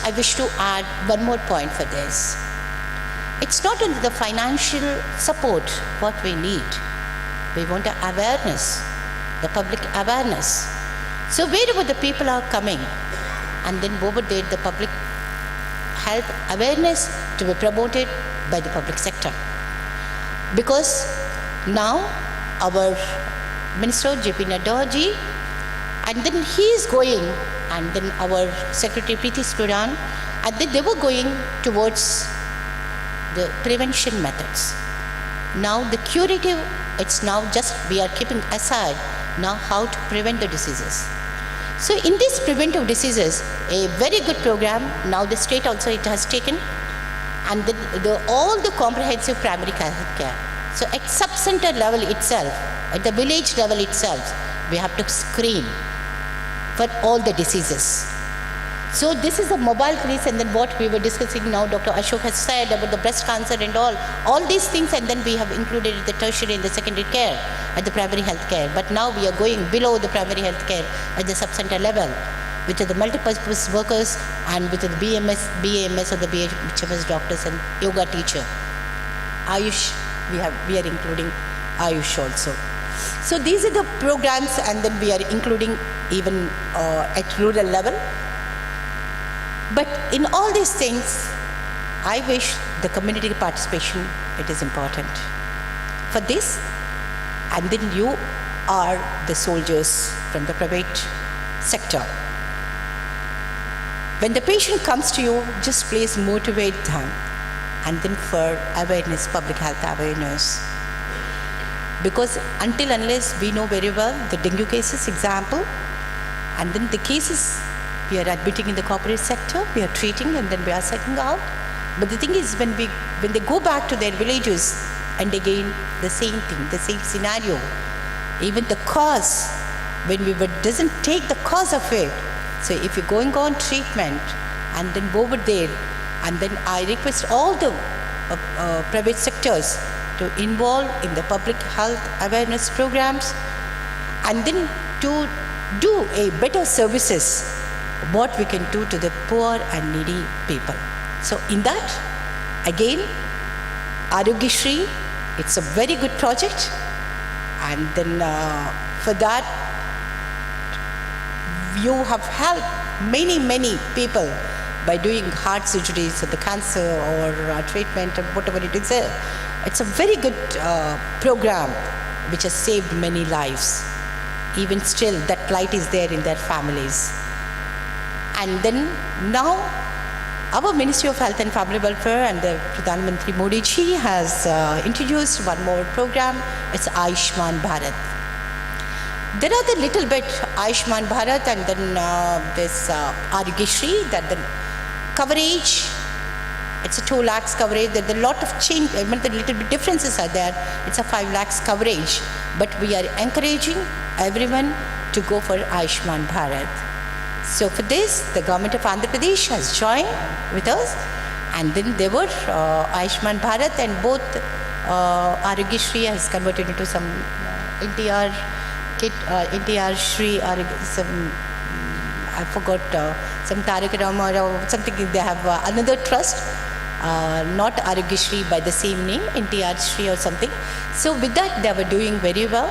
I wish to add one more point for this. It's not only the financial support what we need. We want the awareness, the public awareness. So wherever the people are coming, and then over there the public health awareness to be promoted by the public sector. Because now our Minister J.P. Nadda ji, and then he is going, and then our Secretary Preeti Sudan, and then they were going towards the prevention methods. Now the curative, it's now just we are keeping aside now how to prevent the diseases. So in these preventive diseases, a very good program, now the state also it has taken, and all the comprehensive primary health care. So at sub-center level itself, at the village level itself, we have to screen for all the diseases. So this is a mobile clinic, and then what we were discussing now, Dr. Ashok has said about the breast cancer and all these things, and then we have included the tertiary and the secondary care at the primary health care. But now we are going below the primary health care at the sub-center level, which are the multi-purpose workers and with the BAMS or the BHMS doctors and yoga teacher. Ayush, we are including Ayush also. So these are the programs, and then we are including even at rural level. But in all these things, I wish the community participation, it is important. For this, and then you are the soldiers from the private sector. When the patient comes to you, just please motivate them, and then for awareness, public health awareness. Because unless we know very well the dengue cases example, and then the cases we are admitting in the corporate sector, we are treating, and then we are setting out. But the thing is, when they go back to their villages, and again the same thing, the same scenario, even the cause, when we doesn't take the cause of it. So if you're going on treatment, and then over there, and then I request all the private sectors to involve in the public health awareness programs, and then to do a better services, what we can do to the poor and needy people. So in that, again, Arogyashri, it's a very good project, and then for that, you have helped many people by doing heart surgeries or the cancer or treatment or whatever it is. It's a very good program which has saved many lives. Even still, that light is there in their families. And then now, our Ministry of Health and Family Welfare and the Pradhan Mantri Modi ji has introduced one more program. It's Ayushman Bharat. There are the little bit Ayushman Bharat, and then this Arogyashri, that the coverage, it's a 2 lakhs coverage. There's a lot of change, the little bit differences are there. It's a 5 lakhs coverage. But we are encouraging everyone to go for Ayushman Bharat. So for this, the government of Andhra Pradesh has joined with us, and then they were Ayushman Bharat, and both Arogyashri has converted into some NTR kit, NTR Shri, some I forgot, some Tarak Rama or something. They have another trust, not Arogyashri by the same name, NTR Shri or something. So with that, they were doing very well,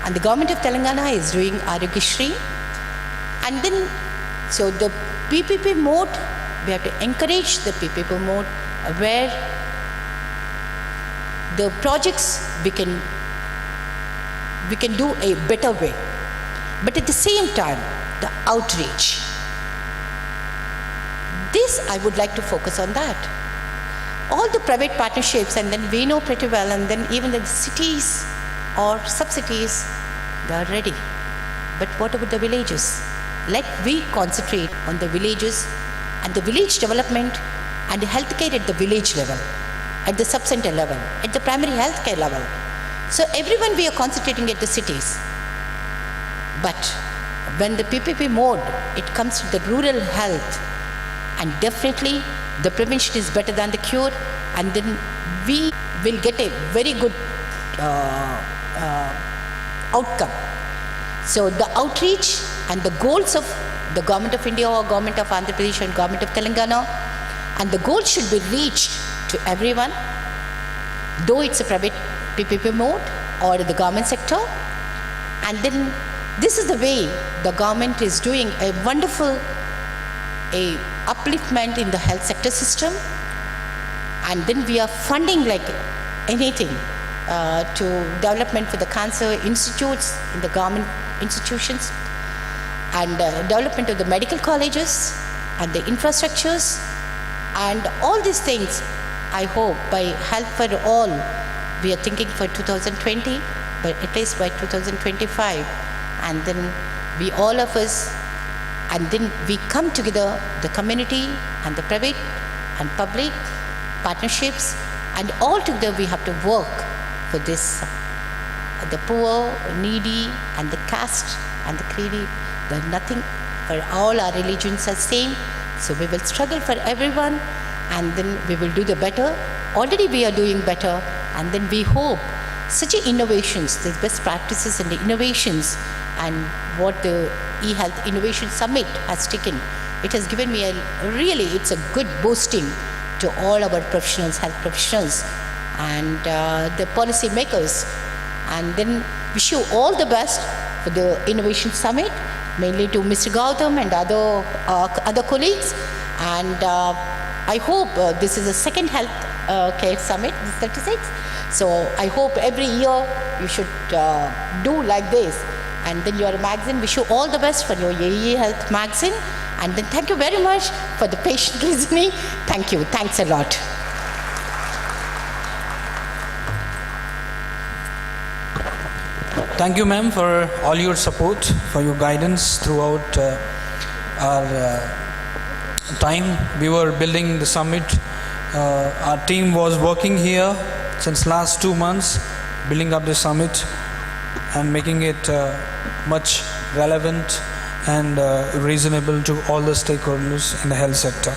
and the government of Telangana is doing Arogyashri, and then So the PPP mode, we have to encourage the PPP mode where the projects we can do a better way. But at the same time, the outreach. This, I would like to focus on that. All the private partnerships, and then we know pretty well, and then even the cities or sub-cities, they are ready. But what about the villages? Let we concentrate on the villages and the village development and the healthcare at the village level, at the sub-center level, at the primary healthcare level. So everyone we are concentrating at the cities. But when the PPP mode, it comes to the rural health, and definitely the prevention is better than the cure, and then we will get a very good outcome. So the outreach and the goals of the Government of India or Government of Andhra Pradesh and Government of Telangana, and the goal should be reached to everyone, though it's a private PPP mode or the government sector. And then this is the way the government is doing a wonderful upliftment in the health sector system, and then we are funding like anything to development for the cancer institutes in the government institutions, and development of the medical colleges and the infrastructures and all these things. I hope by Health for All, we are thinking for 2020, but at least by 2025, and then we all of us, and then we come together, the community and the private and public partnerships, and all together we have to work for this. The poor, needy, and the caste and the greedy, there's nothing, for all our religions are same. So we will struggle for everyone, and then we will do the better. Already we are doing better, and then we hope such innovations, the best practices and the innovations, and what the eHealth Innovation Summit has taken, it has given me it's a good boosting to all our professionals, health professionals, and the policy makers. And then wish you all the best for the Innovation Summit, mainly to Mr. Gautam and other colleagues. And I hope this is the second health care summit, 36. So I hope every year you should do like this. And then your magazine, wish you all the best for your eHealth magazine. And then thank you very much for the patient listening. Thank you. Thanks a lot. Thank you, ma'am, for all your support, for your guidance throughout our time. We were building the summit. Our team was working here since last 2 months, building up the summit and making it much relevant and reasonable to all the stakeholders in the health sector.